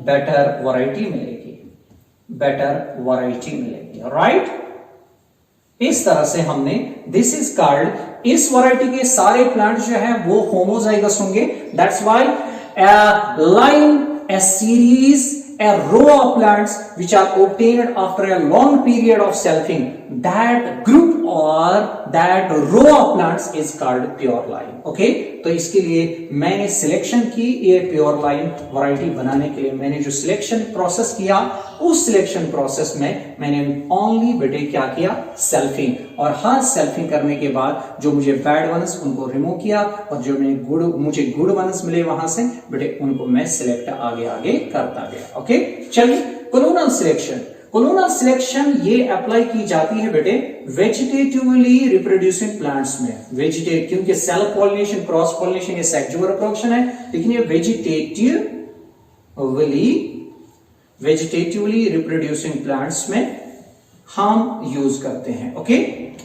बेटर वैरायटी मिलेगी। राइट, इस तरह से हमने, दिस इज कॉल्ड, इस वैरायटी के सारे प्लांट जो है वो होमोजाइगस होंगे। That's why a series, a row of plants which are obtained after a long period of selfing, that group or that row of plants is called pure line. Okay, तो इसके लिए मैंने selection की, ये pure line variety बनाने के लिए मैंने जो सिलेक्शन प्रोसेस किया, उस सिलेक्शन प्रोसेस में मैंने ओनली बेटे क्या किया, सेल्फिंग। और हर सेल्फिंग करने के बाद जो मुझे बैड वंस उनको रिमूव किया, और जो मुझे गुड वंस मिले वहां से बेटे उनको मैं सिलेक्ट आगे करता गया। ओके, चलिए कोलोनल सिलेक्शन। कोलोनल सिलेक्शन ये अप्लाई की जाती है बेटे वेजिटेटिवली रिप्रोड्यूसिंग प्लांट्स में। क्योंकि सेल्फ पॉलिनेशन, क्रॉस पॉलिनेशन ये सेक्सुअल रिप्रोडक्शन है, लेकिन ये वेजिटेटिवली रिप्रोड्यूसिंग प्लांट्स में हम यूज करते हैं। ओके,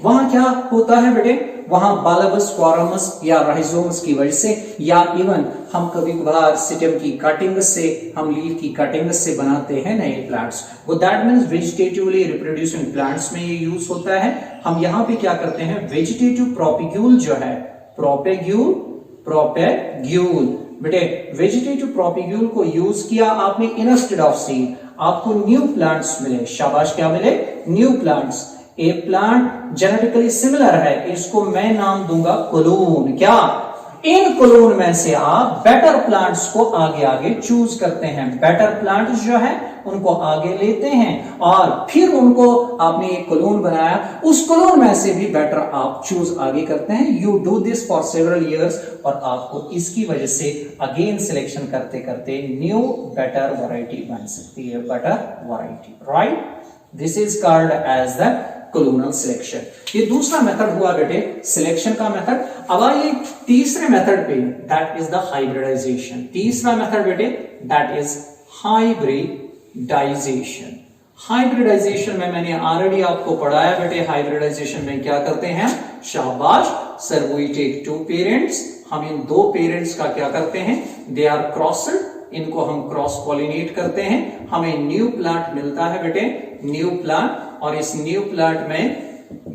वहां क्या होता है बेटे, वहां बालबस, क्वारमस या राइजोमस की वजह से, या इवन हम कभी कभार सिटम की कटिंग से, हम लीफ की कटिंग से बनाते हैं नए प्लांट्स। वो that means vegetatively reproducing plants में ये यूज होता है। हम यहाँ पे क्या करते हैं, वेजिटेटिव प्रोपिग्यूल जो है, प्रोपेग्यूल बेटे, वेजिटेटिव प्रोपिग्यूल को यूज किया आपने इंस्टेड ऑफ सीड, आपको न्यू प्लांट्स मिले। शाबाश, क्या मिले, न्यू प्लांट्स। ए प्लांट जेनेटिकली सिमिलर है, इसको मैं नाम दूंगा कोलोन। क्या, इन कोलोन में से आप बेटर प्लांट्स को आगे आगे चूज करते हैं। बेटर प्लांट्स जो है उनको आगे लेते हैं और फिर उनको आपने एक कोलोन बनाया, उस कोलोन में से भी बेटर आप चूज आगे करते हैं। You do this for several years और आपको इसकी वजह से अगेन सिलेक्शन करते करते न्यू बेटर वैरायटी बन सकती है, better variety, right. This is called as the clonal selection. ये दूसरा मेथड हुआ बेटे सिलेक्शन का मेथड। अब आइए तीसरे मेथड पे, दैट इज द हाइब्रिडाइजेशन। तीसरा मेथड बेटे दैट इज हाइब्रिडाइजेशन। हाइब्रिडाइजेशन में मैंने ऑलरेडी आपको पढ़ाया बेटे, हाइब्रिडाइजेशन में क्या करते हैं, शाबाश sir, we take two parents, हम इन दो पेरेंट्स का क्या करते हैं, दे आर क्रॉस्ड, इनको हम क्रॉस पॉलिनेट करते हैं, हमें न्यू प्लांट मिलता है बेटे, न्यू प्लांट। और इस न्यू प्लांट में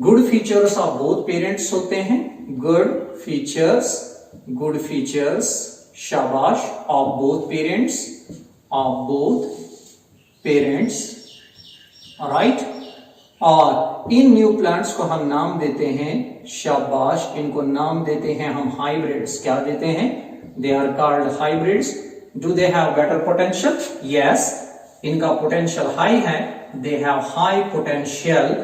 good features of both parents होते हैं, गुड फीचर्स शाबाश ऑफ बोथ पेरेंट्स, राइट। और इन न्यू प्लांट्स को हम नाम देते हैं, शाबाश, इनको नाम देते हैं हम हाइब्रिड्स। क्या देते हैं, they are called hybrids. Do they have better potential, yes, इनका पोटेंशियल हाई है, दे हैव हाई पोटेंशियल,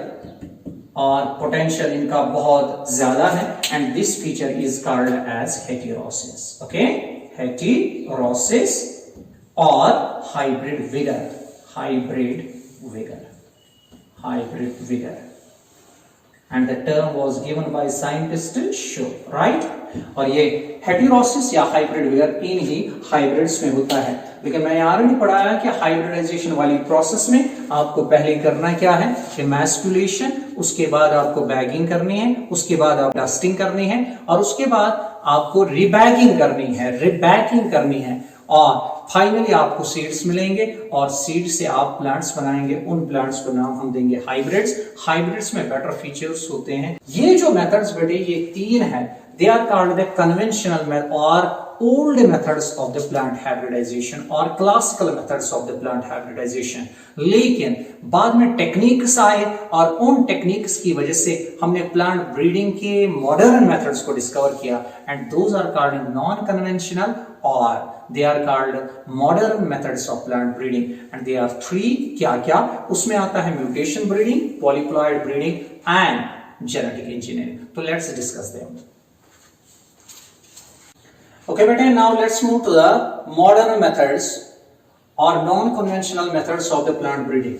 और पोटेंशियल इनका बहुत ज्यादा है। And this feature is called as heterosis. Okay, heterosis और hybrid vigour, and the term was given by scientist Shaw, right। और ये हेटेरोसिस या हाइब्रिड विगर इन ही हाइब्रिड्स में होता है। लेकिन मैंने ऑलरेडी पढ़ाया कि हाइब्रिडाइजेशन वाली प्रोसेस में आपको पहले करना क्या है, इमैस्कुलेशन, उसके बाद आपको बैगिंग करनी है, उसके बाद आप डस्टिंग करनी है, और उसके बाद आपको रिबैगिंग करनी है, और फाइनली आपको सीड्स मिलेंगे और सीड से आप प्लांट्स बनाएंगे। उन प्लांट्स को नाम हम देंगे हाइब्रिड्स। हाइब्रिड्स में बेटर फीचर्स होते हैं। ये जो मेथड्स बेटे ये तीन है, they are called the conventional और old methods of the plant hybridisation और classical methods of the plant hybridisation. लेकिन बाद में टेक्निक्स आए और उन टेक्निक्स की वजह से हमने प्लांट ब्रीडिंग के मॉडर्न मेथड्स को डिस्कवर किया, and those are called non conventional और they are called modern methods of plant breeding, and they are three। क्या उसमें आता है, mutation breeding, polyploid breeding and genetic engineering. तो लेट्स डिस्कस देम। ओके बेटे, now let's move to the modern methods और non conventional methods of the plant breeding.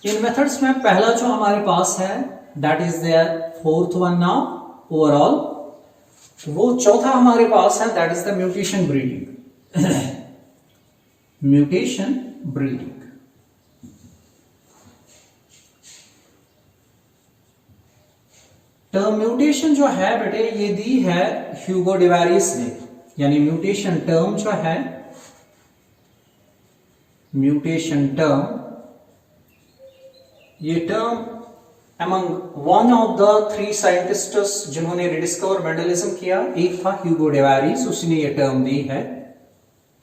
इन methods में पहला जो हमारे पास है that is there fourth one now overall, वो चौथा हमारे पास है that is the mutation breeding. Mutation breeding, term mutation जो है बेटे ये दी है ह्यूगो डेवारिस ने, यानी म्यूटेशन टर्म जो है, म्यूटेशन टर्म, ये term among one of the three scientists जिन्होंने रिडिस्कवर मेंडलिज्म किया, एक था ह्यूगो डेवारिस, उसने ये टर्म दी है,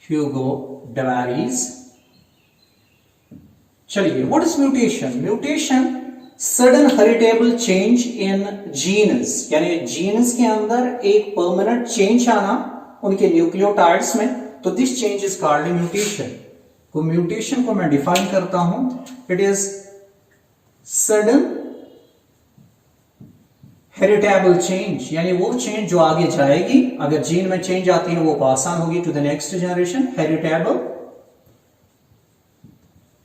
ह्यूगो डेवारिस। चलिए, what is mutation? Mutation sudden heritable change in genes, यानी जीन्स के अंदर एक परमानेंट चेंज आना उनके न्यूक्लियोटाइड्स में, तो this change is called mutation. तो म्यूटेशन को मैं डिफाइन करता हूं, it is sudden heritable change, यानी वो चेंज जो आगे जाएगी, अगर जीन में चेंज आती है वो पास ऑन होगी to the next generation. Heritable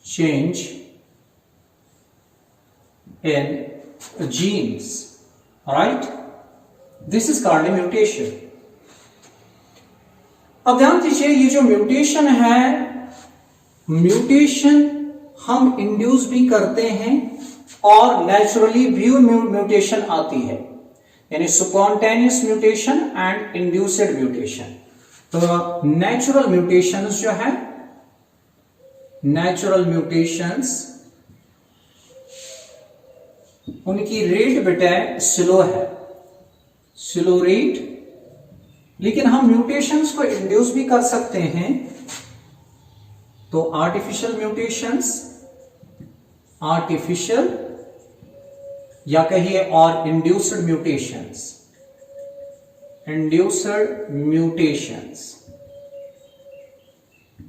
change in genes, right, this is called mutation. अब ध्यान दीजिए, ये जो म्यूटेशन है, म्यूटेशन हम इंड्यूस भी करते हैं और नेचुरली ब्रू म्यूटेशन आती है, यानी spontaneous mutation and induced mutation. तो नेचुरल म्यूटेशंस जो है, नेचुरल म्यूटेशंस उनकी रेट बेटा स्लो है, स्लो रेट, लेकिन हम म्यूटेशंस को इंड्यूस भी कर सकते हैं। तो आर्टिफिशियल म्यूटेशंस, आर्टिफिशियल या कहिए और इंड्यूस्ड म्यूटेशंस, इंड्यूस्ड म्यूटेशंस,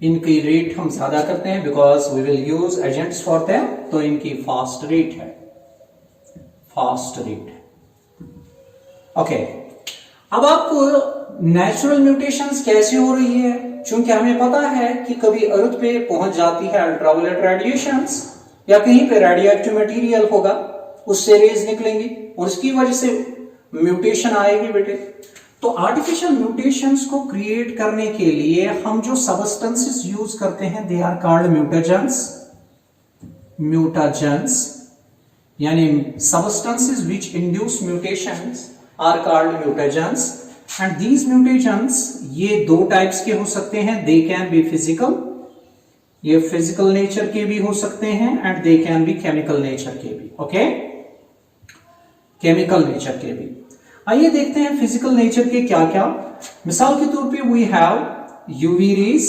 इनकी रेट हम ज्यादा करते हैं because we will use agents for them, तो इनकी फास्ट रेट है, फास्ट रेट। ओके, अब आपको नेचुरल म्यूटेशंस कैसे हो रही है, चूंकि हमें पता है कि कभी अर्थ पे पहुंच जाती है अल्ट्रावायलेट रेडिएशंस या कहीं पे रेडियो एक्टिव मटेरियल होगा, उससे रेज निकलेंगी और उसकी वजह से म्यूटेशन आएगी बेटे। तो आर्टिफिशियल म्यूटेशंस को क्रिएट करने के लिए हम जो सबस्टेंसेस यूज करते हैं they are called mutagens, mutagens, यानी substances which induce mutations are called mutagens. And these mutations ये दो टाइप्स के हो सकते हैं, दे कैन बी फिजिकल, ये फिजिकल नेचर के भी हो सकते हैं, and they can be chemical nature के भी। ओके, केमिकल नेचर के भी। आइए देखते हैं फिजिकल नेचर के क्या क्या। मिसाल के तौर पे we have UV rays,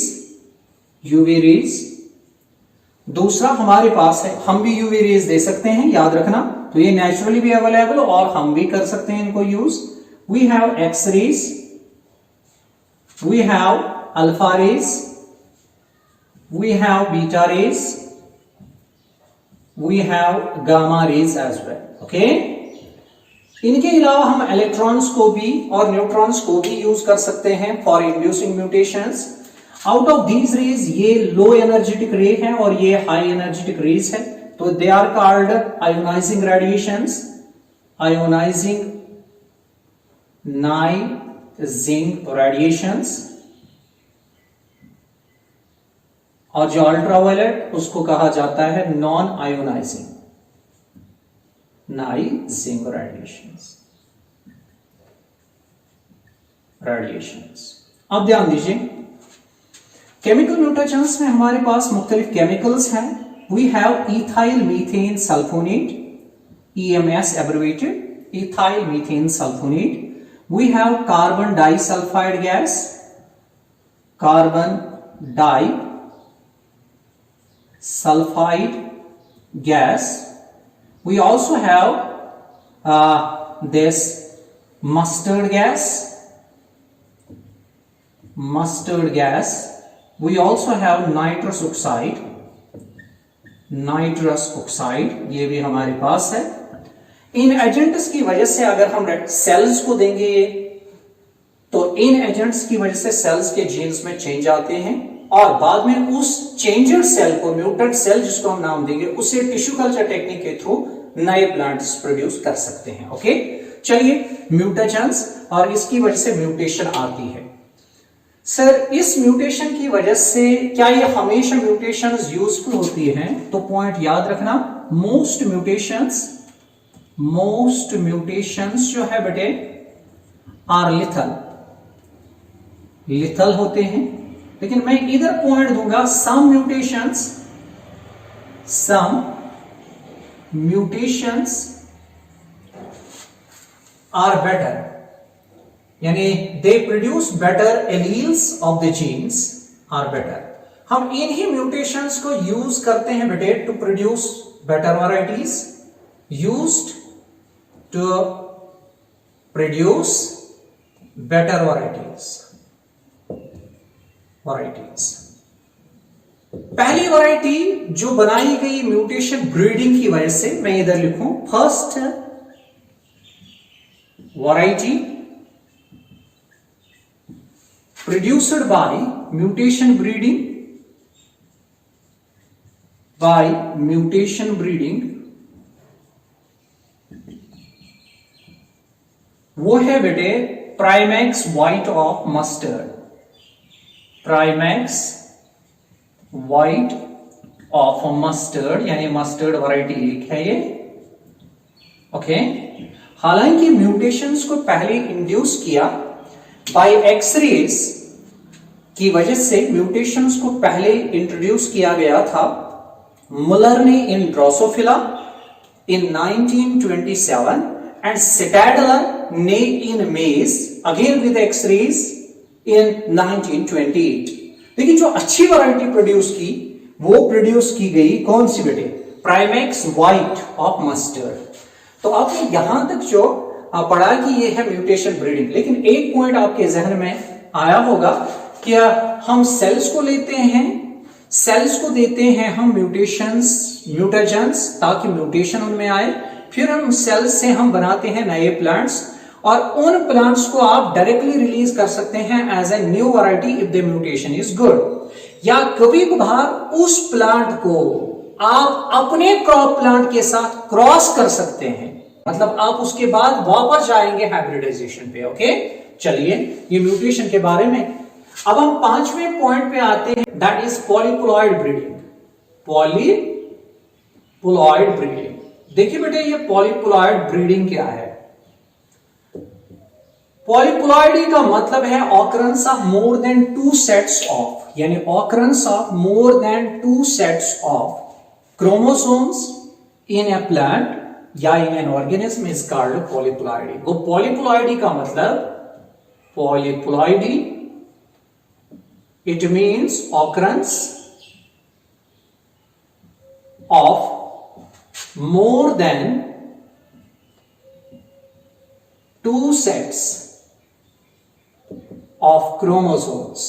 UV rays. दूसरा हमारे पास है, हम भी यूवी रेज दे सकते हैं, याद रखना। तो ये नेचुरली भी अवेलेबल और हम भी कर सकते हैं इनको use. We have X rays, we have alpha rays, we have beta rays, we have gamma rays as well. Okay, इनके अलावा हम इलेक्ट्रॉन्स को भी और न्यूट्रॉन्स को भी यूज कर सकते हैं for inducing mutations. Out of these raise ये लो एनर्जेटिक रे है और ये हाई एनर्जेटिक रेज है, तो they are called ionising radiations, ionising नाइजिंग रेडिएशंस। और जो अल्ट्रावायलेट उसको कहा जाता है नॉन आयोनाइजिंग, नाइजिंग रेडिएशंस। अब ध्यान दीजिए, केमिकल म्यूटेशंस में हमारे पास मुख्तलिफ केमिकल्स हैं। We have ethyl methane sulphonate, EMS abbreviated, ethyl methane sulfonate. We have carbon disulfide gas, carbon disulfide gas. We also have this mustard gas, mustard gas. We also have nitrous oxide, nitrous oxide, ये भी हमारे पास है। इन agents की वजह से अगर हम सेल्स को देंगे तो इन एजेंट्स की वजह से सेल्स के जीन्स में चेंज आते हैं और बाद में उस चेंजर सेल को, म्यूटेंट सेल जिसको हम नाम देंगे, उसे टिश्यू कल्चर टेक्निक के थ्रू नए प्लांट्स प्रोड्यूस कर सकते हैं। ओके, चलिए, म्यूटेशंस और इसकी वजह से म्यूटेशन आती है। सर, इस म्यूटेशन की वजह से क्या ये हमेशा म्यूटेशंस यूजफुल होती हैं? तो पॉइंट याद रखना, मोस्ट म्यूटेशंस जो है बेटे आर लिथल, लिथल होते हैं। लेकिन मैं इधर पॉइंट दूंगा, सम म्यूटेशंस आर बेटर, यानी they produce better alleles of the genes are better. हम इन्हीं म्यूटेशंस को यूज करते हैं बेटे to produce better varieties, used to produce better varieties. पहली वैरायटी जो बनाई गई म्यूटेशन ब्रीडिंग की वजह से, मैं इधर लिखूं, first variety produced by mutation breeding, वो है बेटे primax white of mustard, primax white of mustard, यानी मस्टर्ड वैरायटी एक है ये। ओके, हालांकि म्यूटेशंस को पहले इंड्यूस किया बाय एक्सरेज की वजह से, म्यूटेशंस को पहले इंट्रोड्यूस किया गया था मुलर ने इन ड्रोसोफिला in 1927 and Stadler ने in maize again with X-rays in 1928। लेकिन जो अच्छी वैरायटी प्रोड्यूस की वो प्रोड्यूस की गई कौन सी बेटे? प्राइमेक्स व्हाइट ऑफ मस्टर्ड। तो आपने यहां तक जो पढ़ा कि ये है म्यूटेशन ब्रीडिंग, लेकिन एक पॉइंट आपके जहन में आया होगा, क्या हम सेल्स को लेते हैं, सेल्स को देते हैं हम म्यूटेजेंस ताकि म्यूटेशन उनमें आए, फिर हम सेल्स से हम बनाते हैं नए प्लांट्स, और उन प्लांट्स को आप डायरेक्टली रिलीज कर सकते हैं as a new variety if the mutation is good. या कभी कभार उस प्लांट को आप अपने क्रॉप प्लांट के साथ क्रॉस कर सकते हैं, मतलब आप उसके बाद वापस जाएंगे हाइब्रिडाइजेशन पे। ओके, चलिए ये म्यूटेशन के बारे में। अब हम पांचवें पॉइंट पे आते हैं, that is polyploid breeding. Polyploid breeding, देखिए बेटे ये पॉलीप्लॉइड ब्रीडिंग क्या है? पॉलीप्लॉइडी का मतलब है occurrence of more than 2 sets of, यानी occurrence of more than 2 sets of chromosomes in a plant या in an organism is called polyploidy. वो पॉलीप्लॉइडी का मतलब, polyploidy it means occurrence of more than 2 sets of chromosomes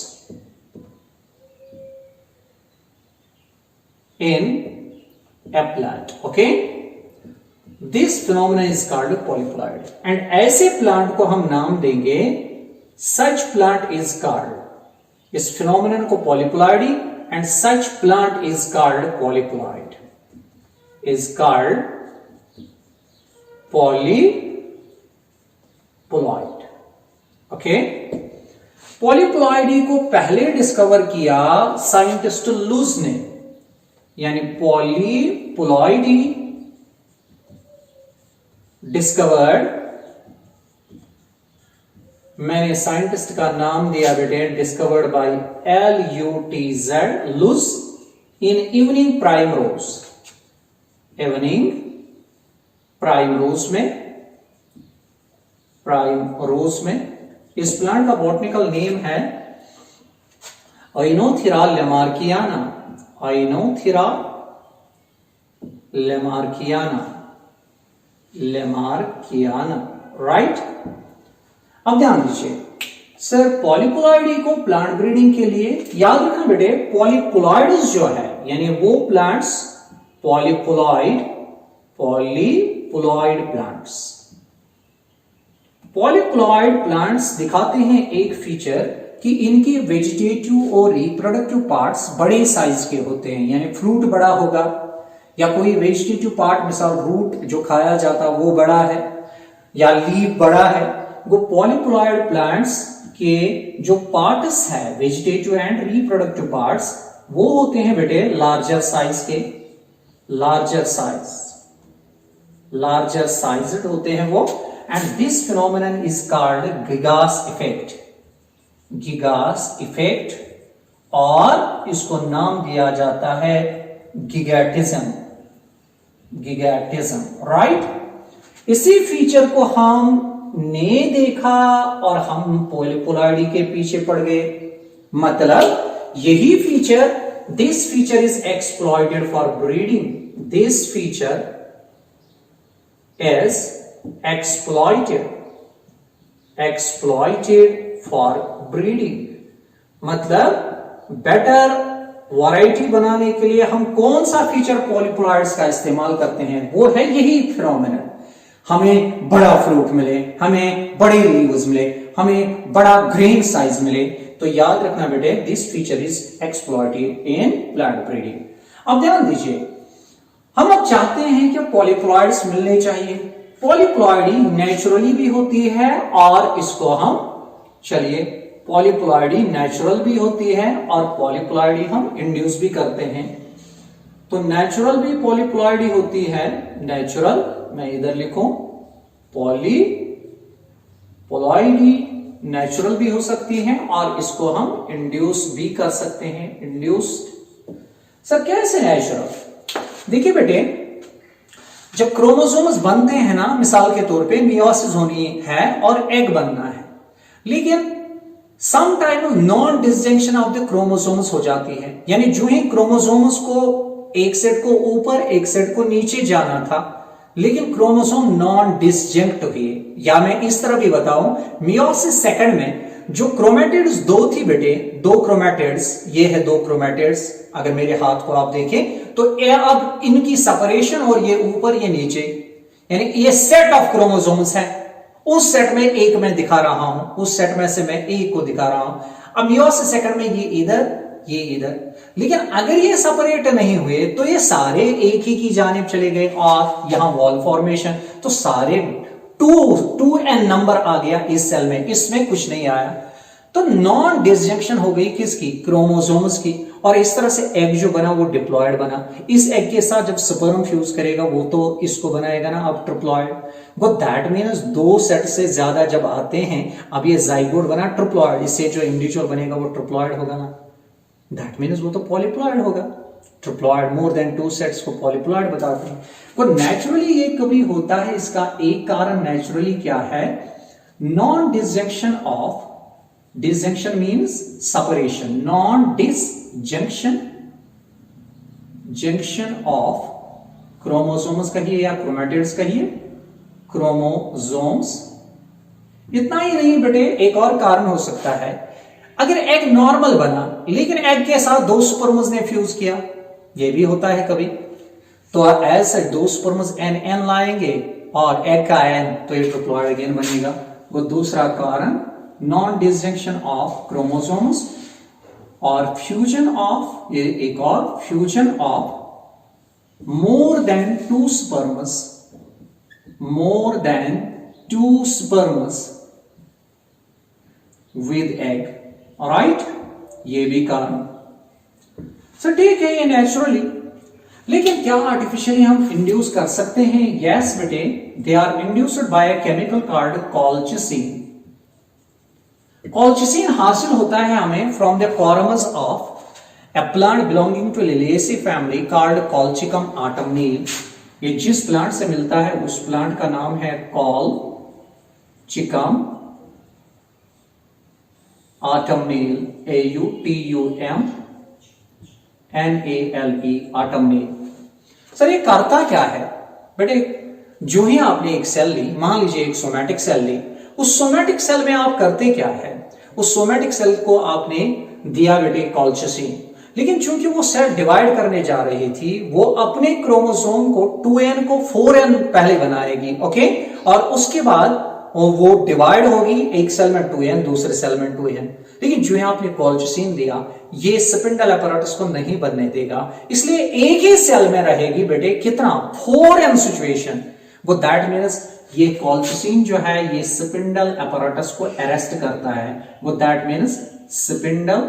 in a plant. Okay, this phenomenon is called polyploid, and ऐसे plant को हम नाम देंगे, such plant is called, इस phenomenon को polyploidy, and such plant is called polyploid, is called polyploid. Okay, polyploidy को पहले discover किया साइंटिस्ट लुज ने, यानी पॉलीप्लॉइडी डिस्कवर्ड, मैंने साइंटिस्ट का नाम दिया बेटे, डिस्कवर्ड बाय LUTZ, लुज, in evening primrose, evening primrose में। इस प्लांट का बॉटनिकल नेम है ओइनोथिरा लेमार्कियाना, ओइनोथिरा लेमार्कियाना, राइट। अब ध्यान दीजिए सर, पॉलीप्लॉइडी को प्लांट ब्रीडिंग के लिए याद रखना बेटे, पॉलीप्लॉइड्स जो है यानी वो plants, polyploid plants, polyploid plants दिखाते हैं एक फीचर कि इनके वेजिटेटिव और रिप्रोडक्टिव पार्ट्स बड़े साइज के होते हैं, यानी फ्रूट बड़ा होगा या कोई वेजिटेटिव पार्ट, मिसाल रूट जो खाया जाता वो बड़ा है या लीफ बड़ा है। वो पॉलीप्लॉइड प्लांट्स के जो पार्ट्स है, वेजिटेटिव एंड रिप्रोडक्टिव पार्ट्स, वो होते हैं बेटे लार्जर साइज के, लार्जर साइज्ड होते हैं वो, and this phenomenon is called गिगास effect, और इसको नाम दिया जाता है गिगैटिज्म, राइट। इसी फीचर को हम ने देखा और हम पॉलीप्लॉइडी के पीछे पड़ गए, मतलब यही feature, this feature is exploited for breeding, this feature is exploited for breeding, मतलब बेटर वैरायटी बनाने के लिए हम कौन सा फीचर पॉलीप्लॉइड्स का इस्तेमाल करते हैं, वो है यही फिनोमेनन। हमें बड़ा फ्रूट मिले, हमें बड़े लीव्स मिले, हमें बड़ा ग्रेन साइज मिले, तो याद रखना बेटे this feature is exploited in plant breeding. अब ध्यान दीजिए, हम अब चाहते हैं कि पॉलीप्लॉइड्स मिलने चाहिए। पॉलीप्लॉइडी नेचुरली भी होती है और इसको हम, चलिए पॉलीप्लॉइडी नेचुरल भी होती है और पॉलीप्लॉइडी हम इंड्यूस भी करते हैं। तो नेचुरल भी पॉलीप्लॉइड ही होती है। नेचुरल मैं इधर लिखूं, पॉलीप्लॉइड ही नेचुरल भी हो सकती है और इसको हम इंड्यूस भी कर सकते हैं। इंड्यूस्ड सर कैसे नेचुरल? देखिए बेटे, जब क्रोमोसोम्स बनते हैं ना, मिसाल के तौर पे मियोसिस होनी है और एग बनना है, लेकिन some time non disjunction of the chromosomes हो जाती है। यानी जो ही क्रोमोसोम्स को एक सेट को ऊपर एक सेट को नीचे जाना था, लेकिन क्रोमोसोम नॉन डिसजंक्ट हुए। या मैं इस तरह भी बताऊं, मियोसिस सेकंड में जो क्रोमेटिड्स दो थी बेटे, दो क्रोमेटिड्स, ये है दो क्रोमेटिड्स, अगर मेरे हाथ को आप देखें तो अब इनकी सेपरेशन और ये ऊपर ये नीचे, यानी ये सेट ऑफ क्रोमोसोम्स है। उस सेट में एक मैं दिखा रहा हूं, उस सेट में से मैं एक को दिखा रहा हूं। अब मियोसिस सेकंड में ये इधर, ये इधर, लेकिन अगर ये सेपरेट नहीं हुए तो ये सारे एक ही की जानिब चले गए और यहां वॉल फॉर्मेशन, तो सारे 2n नंबर आ गया इस सेल में, इसमें कुछ नहीं आया। तो नॉन डिसजंक्शन हो गई किसकी? क्रोमोसोम्स की। और इस तरह से एग जो बना वो डिप्लॉयड बना। इस एग के साथ जब स्पर्म फ्यूज करेगा वो तो इसको बनाएगा ना, अब ट्रिप्लॉयड। वो दैट मीन्स दो सेट से ज्यादा जब आते हैं, अब ये जाइगोट बना ट्रिप्लॉयड, इससे जो इंडिविजुअल बनेगा वो ट्रिप्लॉयड होगा ना, दैट मीन्स वो तो पॉलीप्लॉयड होगा। ट्रिप्लॉयड, मोर देन 2 सेट्स को पॉलीप्लॉयड बताते हैं। वो नेचुरली ये कभी होता है, इसका एक कारण नेचुरली क्या है? Non disjunction of, disjunction means separation, non disjunction, junction of chromosomes कहिए या क्रोमेटिड्स कहिए, क्रोमोसोम्स। इतना ही नहीं बेटे, एक और कारण हो सकता है, अगर एग नॉर्मल बना लेकिन एग के साथ दो स्पर्म्स ने फ्यूज किया, ये भी होता है कभी, तो ऐसे दो स्पर्म्स एन लाएंगे और एग का एन, तो ये ट्रिप्लॉयड अगेन बनेगा। वो दूसरा कारण नॉन डिसजंक्शन ऑफ क्रोमोसोम्स और फ्यूजन ऑफ, ये एक और, fusion of more than 2 sperms, more than 2 sperms with egg. Alright, ये भी कारण। सर ठीक है, ये नेचुरली, लेकिन क्या आर्टिफिशियली हम इंड्यूस कर सकते हैं? यस बेटे, they are induced by a chemical called colchicine. Colchicine हासिल होता है हमें from the corms of a plant belonging to Liliaceae family called Colchicum autumnale. ये जिस प्लांट से मिलता है उस प्लांट का नाम है कॉल्चिकम ऑटमनील, AUTUMNALE, ऑटमनील। सर ये करता क्या है बेटे? जो ही आपने एक सेल ली, मान लीजिए एक सोमैटिक सेल ली, उस सोमैटिक सेल में आप करते क्या है? उस सोमैटिक सेल को आपने दिया बेटे कॉल्चिसिन, लेकिन चूंकि वो सेल डिवाइड करने जा रही थी, वो अपने क्रोमोसोम को 2n को 4n पहले बनाएगी, ओके, और उसके बाद वो डिवाइड होगी, एक सेल में 2n, दूसरे सेल में 2n। लेकिन जो है आपने कॉल्चिसिन दिया, ये स्पिंडल अपैरेटस को नहीं बनने देगा, इसलिए एक ही सेल में रहेगी बेटे कितना? 4n situation. वो दैट मीन्स ये कॉल्चिसिन जो है ये स्पिंडल अपैरेटस को अरेस्ट करता है। वो दैट मीन्स स्पिंडल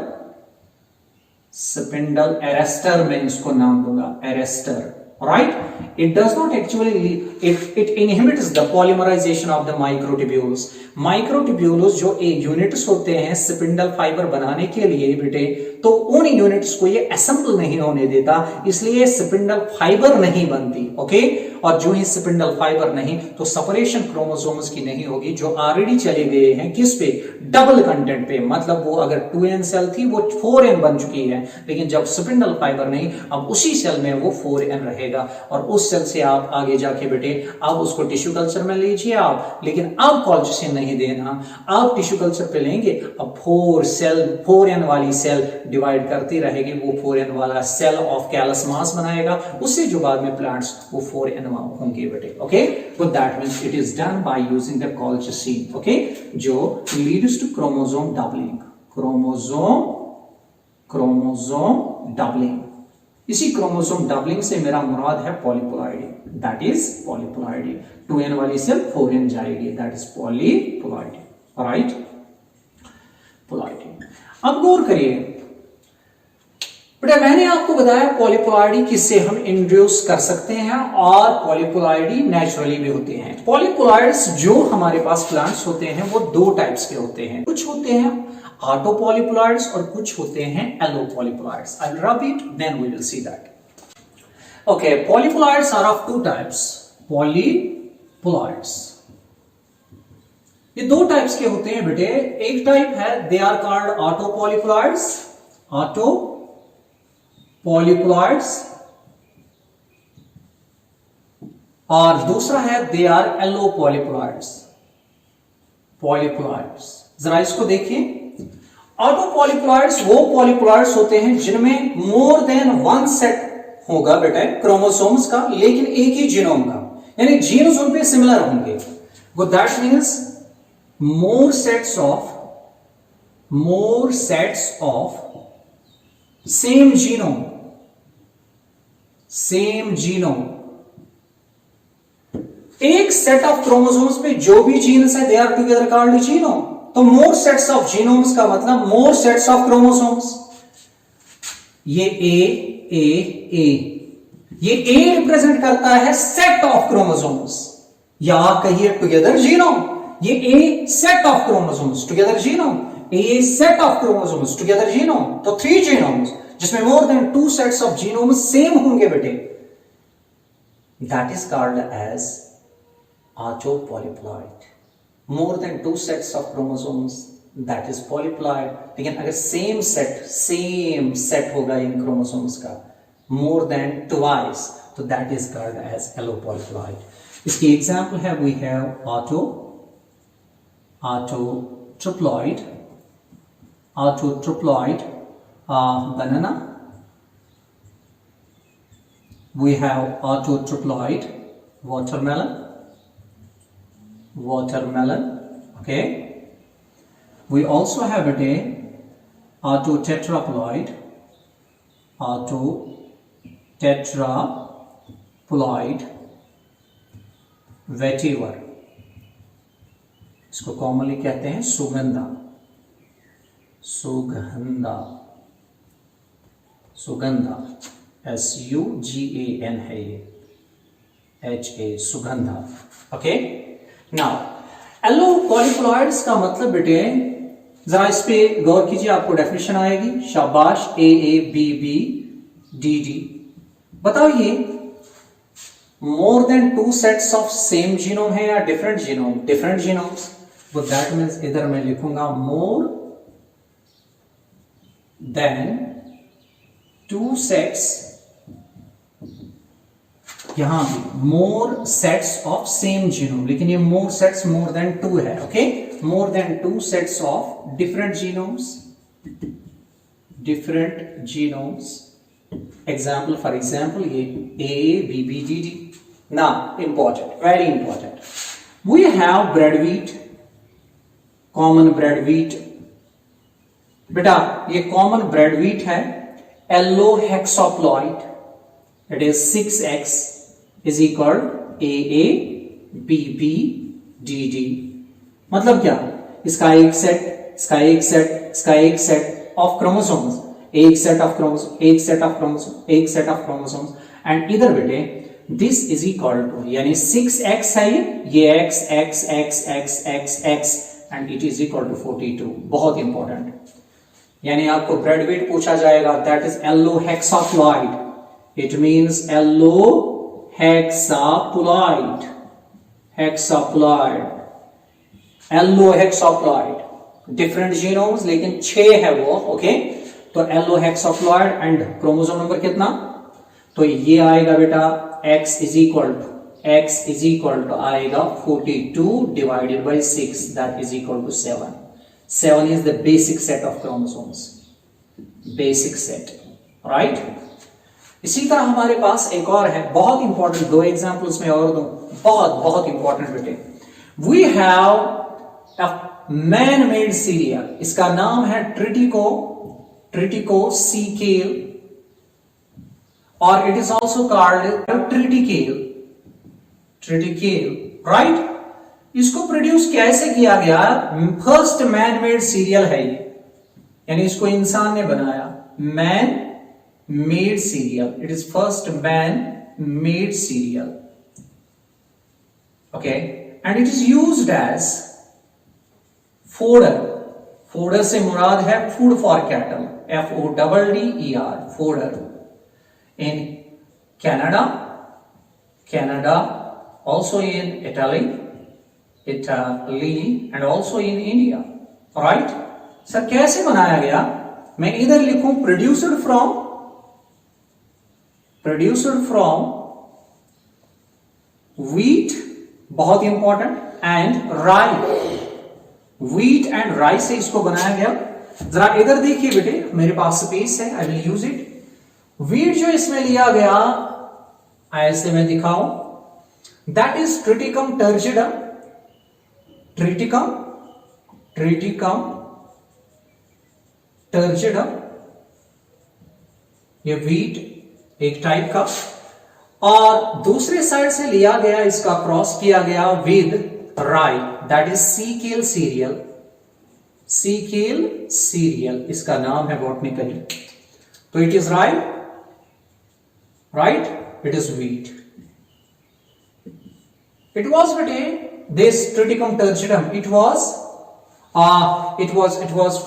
अरेस्टर, मैं इसको नाम दूंगा arrester, right? It does not actually, it inhibits the polymerization of the microtubules. Microtubules जो एक यूनिट्स होते हैं स्पिंडल फाइबर बनाने के लिए बेटे, तो उन यूनिट्स को ये असेंबल नहीं होने देता, इसलिए स्पिंडल फाइबर नहीं बनती, ओके। और जो ही स्पिंडल फाइबर नहीं, तो सेपरेशन क्रोमोसोम्स की नहीं होगी, जो ऑलरेडी चले गए हैं किस पे? डबल कंटेंट पे। मतलब वो अगर 2n सेल थी वो 4n बन चुकी है, लेकिन जब स्पिंडल फाइबर नहीं, अब उसी सेल में वो 4n रहेगा। और उस सेल से आप आगे जाके बेटे अब उसको टिश्यू कल्चर में लीजिए आप, लेकिन अब कॉल्चिसिन नहीं देना, आप टिश्यू कल्चर पे लेंगे, अब 4n वाली सेल डिवाइड करती रहेगी, वो 4n वाला सेल ऑफ कैलस मास बनाएगा, उससे जो बाद में प्लांट्स वो 4n होंगे बेटे, ओके। तो that means it is done by using the colchicine, okay, जो leads to chromosome doubling, chromosome doubling. इसी क्रोमोसोम डबलिंग से मेरा मुराद है polyploidy, that is polyploidy. 2n वाली सेल 4n जाएगी, that is polyploidy, right, ploidy. अब गौर करिए, बेटा मैंने आपको बताया पॉलीप्लॉइडी किससे हम इंड्यूस कर सकते हैं और पॉलीप्लॉइडी नेचुरली भी होते हैं। पॉलीप्लॉइड्स जो हमारे पास प्लांट्स होते हैं वो दो टाइप्स के होते हैं, कुछ होते हैं ऑटोपॉलीप्लॉइड्स और कुछ होते हैं allopolyploids. I will repeat then we will see that. Okay, polyploids are of two types. Polyploids ये दो टाइप्स के होते हैं बेटे। एक टाइप है दे आर कॉल्ड ऑटोपॉलीप्लॉइड्स, ऑटोपॉलीप्लॉइड्स, और दूसरा है दे आर एलोपॉलीप्लॉइड्स, पॉलीप्लॉइड्स। जरा इसको देखिए, ऑटोपॉलीप्लॉइड्स वो पॉलीप्लॉइड्स होते हैं जिनमें मोर देन वन सेट होगा बेटा क्रोमोसोम्स का, लेकिन एक ही जीनोम का, यानी जीन्स उन पे सिमिलर होंगे। वो that means more sets of same genome, एक सेट ऑफ क्रोमोसोम्स पे जो भी जीन्स है they are together called genome. तो मोर सेट्स ऑफ जीनोम्स का मतलब मोर सेट्स ऑफ क्रोमोसोम्स। ये ए रिप्रेजेंट करता है सेट ऑफ क्रोमोसोम्स, या कहिए टुगेदर जीनोम। ये a set of chromosomes together genome, a set of chromosomes together genome. तो 3 जीनोम्स जिसमें more than 2 sets of genomes same होंगे बेटे, that is called as autopolyploid. More than 2 sets of chromosomes that is polyploid. लेकिन अगर same set होगा इन chromosomes का more than twice, तो that is called as allopolyploid. इसकी एग्जांपल है we have autotriploid, banana. We have autotriploid watermelon. Okay. We also have a autotetraploid vetiver. इसको commonly कहते हैं सुगंधा, SUGAN है ये, HA सुगंधा। ओके, नाउ एलोपॉलीप्लॉइड्स का मतलब बेटे जरा इस पे गौर कीजिए, आपको डेफिनेशन आएगी। शाबाश, AABBDD। बताओ ये मोर than 2 sets of same genome है या डिफरेंट जीनोम्स? वो दैट मीन्स इधर मैं लिखूंगा मोर देन 2 सेट्स, यहां भी मोर सेट्स ऑफ सेम जीनोम, लेकिन ये मोर सेट्स मोर देन 2 है। Okay, more than 2 sets of different genomes. Example, for example ये AABBDD। Now, important, very important. We have bread wheat, common bread wheat. बेटा ये common bread wheat है, allohexaploid. It is 6x is equal AABBDD. मतलब क्या? इसका एक set of chromosomes, एक set of chromosomes, and इधर बेटे दिस इज इक्वल टू, यानी 6x है ये x and it is equal to 42। बहुत इंपॉर्टेंट, यानी आपको ब्रेड वेट पूछा जाएगा, that is allohexaploid. It means allohexaploid, different genomes लेकिन 6 है वो। ओके, तो allohexaploid एंड क्रोमोसोम नंबर कितना? तो ये आएगा बेटा x इज इक्वल टू आएगा 42 divided by 6, that is equal to 7. 7 is the basic set of chromosomes, basic set, right. इसी तरह हमारे पास एक और है, बहुत इंपॉर्टेंट, 2 एग्जांपल्स में और दो, बहुत इंपॉर्टेंट बेटे। We have a man made cereal, इसका नाम है ट्रिटिकोसीकेल, और it is also called triticale, right. इसको प्रोड्यूस कैसे किया गया? फर्स्ट मैन मेड सीरियल है ये, यानी इसको इंसान ने बनाया, man made cereal. It is first man-made cereal. Okay, and it is used as fodder. Fodder से मुराद है food for cattle. FODDER, fodder. In Canada, also in Italy, and also in India. Right? Sir कैसे बनाया गया? मैं इधर लिखूं produced from wheat, बहुत इंपॉर्टेंट, एंड राई. व्हीट एंड राई से इसको बनाया गया. जरा इधर देखिए बेटे, मेरे पास स्पेस है, I will use it. Wheat जो इसमें लिया गया, ऐसे मैं दिखाऊं, दैट इज ट्रिटिकम टर्जिडम. ट्रिटिकम टर्जिडम, ये व्हीट एक टाइप का. और दूसरे साइड से लिया गया, इसका क्रॉस किया गया with rye, that is secale cereal. Secale cereal इसका नाम है बॉटनिकली. तो it is right, it is wheat. It was बेटे this triticum turgidum, it was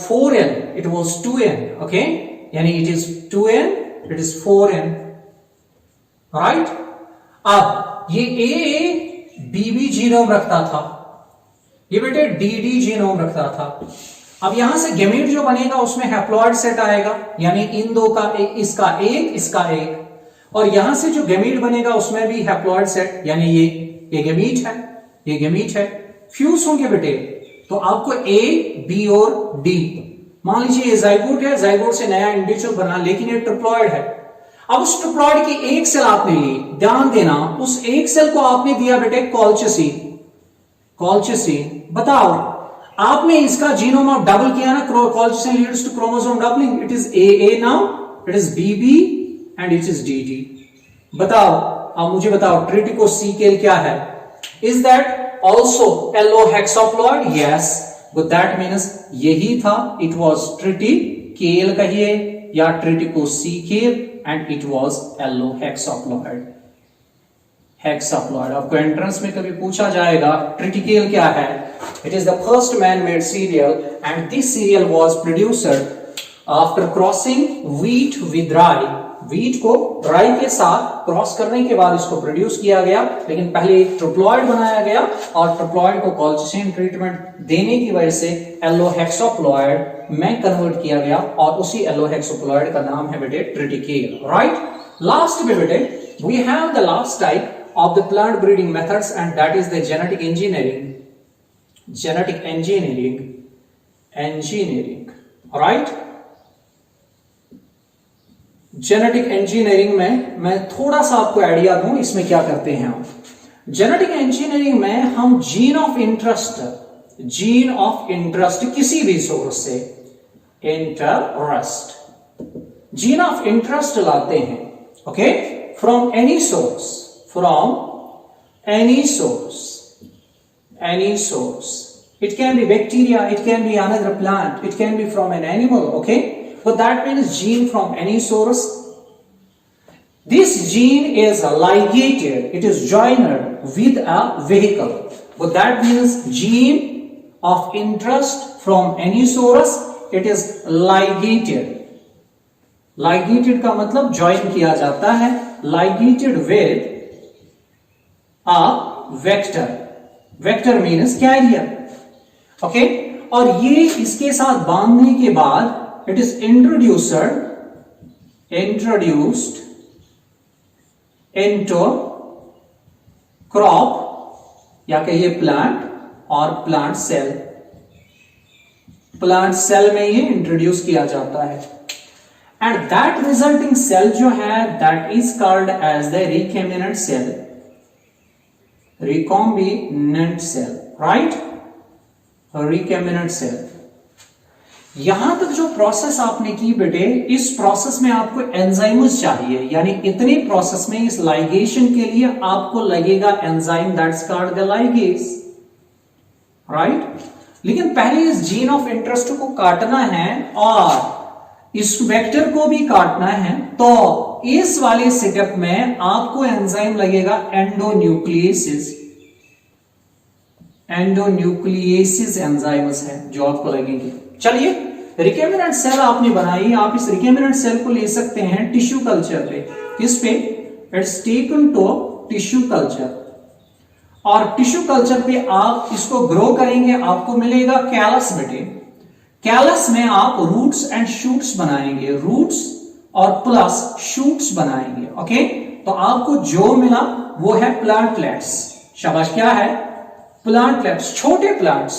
4n, it was 2n. okay, यानी it is 2n, it is 4n. Right? अब ये ए बीबी genome रखता था, ये बेटे डीडी जीनोम रखता था. अब यहां से गेमीट जो बनेगा उसमें हैप्लॉइड सेट आएगा, यानी इन दो का इसका एक, और यहां से जो गेमीट बनेगा उसमें भी हैप्लॉइड सेट, यानी ये गेमीट है. फ्यूज होंगे बेटे, तो आपको ए, बी और डी. मान लीजिए ये जाइगोट है, जाइगोट से नया इंडिविजुअल बना, लेकिन ये ट्रिप्लॉइड है. अब उस ट्रिप्लॉइड की एक सेल आपने ली, ध्यान देना, उस एक सेल को आपने दिया बेटे कॉलचिसिन. बताओ, आपने इसका जीनोम आप डबल किया ना, colchicine leads to chromosome doubling. It is A now, it is BB and it is DD. बताओ, अब मुझे बताओ, ट्रिटिकोसीकेल क्या है? Is that also allohexaploid? Yes, but that means यही था. इट वॉज ट्रिटिकेल कहिए या triticosecale, and it was allohexaploid. Hexaploid. आपको एंट्रेंस में कभी पूछा जाएगा ट्रिटिकेल क्या है? It is the first man-made cereal, and this cereal was produced after crossing wheat with rye. Wheat को राई के साथ क्रॉस करने के बाद इसको प्रोड्यूस किया गया, लेकिन पहले एक ट्रिप्लॉइड बनाया गया और ट्रिप्लॉइड को कॉलचिसिन ट्रीटमेंट देने की वजह से एलोहेक्सोप्लॉइड में कन्वर्ट किया गया, और उसी एलोहेक्सोप्लॉइड का नाम है बेटे ट्रिटिकेल. राइट? लास्ट में बेटे we have the last type of the plant breeding methods, and that is the genetic engineering. Right? Genetic engineering में मैं थोड़ा सा आपको आइडिया दूं, इसमें क्या करते हैं हम. जेनेटिक इंजीनियरिंग में हम जीन ऑफ इंटरेस्ट किसी भी सोर्स से जीन ऑफ इंटरेस्ट लाते हैं. Okay, from any source. It can be bacteria, it can be another plant, it can be from an animal. Okay, but that means gene from any source. This gene is ligated, it is joined with a vehicle, but that means gene of interest from any source, it is ligated. Ligated का मतलब join किया जाता है, ligated with a vector. Vector means carrier. Okay, और ये इसके साथ बांधने के बाद it is introduced into crop या कहिए प्लांट और प्लांट सेल में ये इंट्रोड्यूस किया जाता है. एंड दैट रिजल्टिंग सेल जो है that is called as the recombinant cell. Right? Recombinant cell. यहां तक जो प्रोसेस आपने की बेटे, इस प्रोसेस में आपको एंजाइम्स चाहिए, यानी इतनी प्रोसेस में इस लाइगेशन के लिए आपको लगेगा enzyme, that's called the ligase. Right? लेकिन पहले इस जीन ऑफ इंटरेस्ट को काटना है और इस वेक्टर को भी काटना है, तो इस वाले सेटअप में आपको एंजाइम लगेगा एंडोन्यूक्लियेसिस। एंडोन्यूक्लियेसिस एंजाइम्स है जो आपको लगेंगे। चलिए, रिकम्बिनेंट सेल आपने बनाई, आप इस रिकम्बिनेंट सेल को ले सकते हैं टिश्यू कल्चर पे। किस पे? It's taken to tissue culture, और टिश्यू कल्चर पे आप इसको ग्रो करेंगे, आपको मिलेगा कैलस बेटे। कैलस में आप रूट्स एंड शूट्स बनाएंगे, रूट्स और प्लस शूट्स बनाएंगे। ओके, तो आपको जो मिला वो है प्लांटलेट्स। शाबाश, क्या है? प्लांटलेट्स, छोटे प्लांट्स।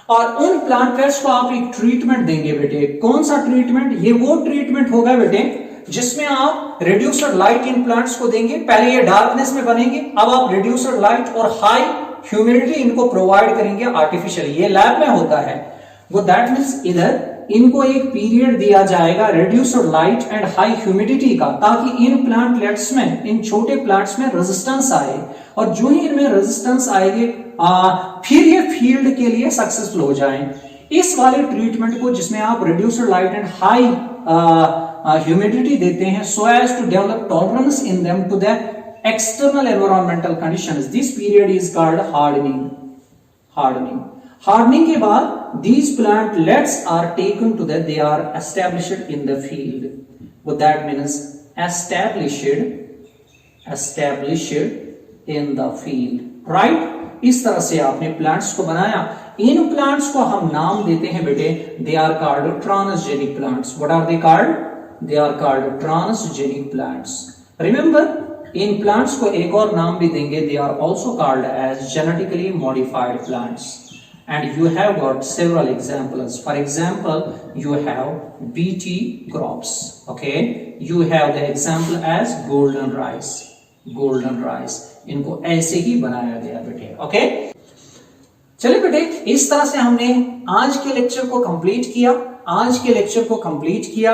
और उन प्लांटलेट्स को आप एक ट्रीटमेंट देंगे बेटे। कौन सा ट्रीटमेंट? ये वो ट्रीटमेंट होगा बेटे जिसमें आप रिड्यूसर लाइट इन प्लांट्स को देंगे। पहले ये डार्कनेस में बनेंगे, अब आप रिड्यूसर लाइट और हाई ह्यूमिडिटी इनको प्रोवाइड करेंगे आर्टिफिशियली। ये लैब में होता है वो, दैट मीन्स इधर इनको एक पीरियड दिया जाएगा reducer light and high humidity का, ताकि इन प्लांटलेट्स में, इन छोटे प्लांट्स में रेजिस्टेंस आए, और जो ही इनमें रेजिस्टेंस आएंगे फिर ये फील्ड के लिए सक्सेसफुल हो जाएं। इस वाले ट्रीटमेंट को जिसमें आप reducer light and high humidity देते हैं, so as to develop tolerance in them to the external environmental conditions, this period is called hardening. Hardening के बाद these plantlets are taken to that, they are established in the field. What that means? established in the field, right? इस तरह से आपने plants को बनाया। इन plants को हम नाम देते हैं बेटे, they are called transgenic plants. What are they called? They are called transgenic plants. Remember, इन प्लांट्स को एक और नाम भी देंगे, they are also called as genetically modified plants. And you have got several examples. For example, you have BT crops. Okay, you have the example as golden rice. Golden rice. इनको ऐसे ही बनाया गया बेटे। ओके, चलिए बेटे, इस तरह से हमने आज के लेक्चर को कंप्लीट किया।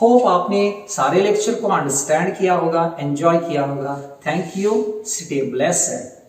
होप आपने सारे लेक्चर को अंडरस्टैंड किया होगा, एंजॉय किया होगा। Thank you, stay blessed.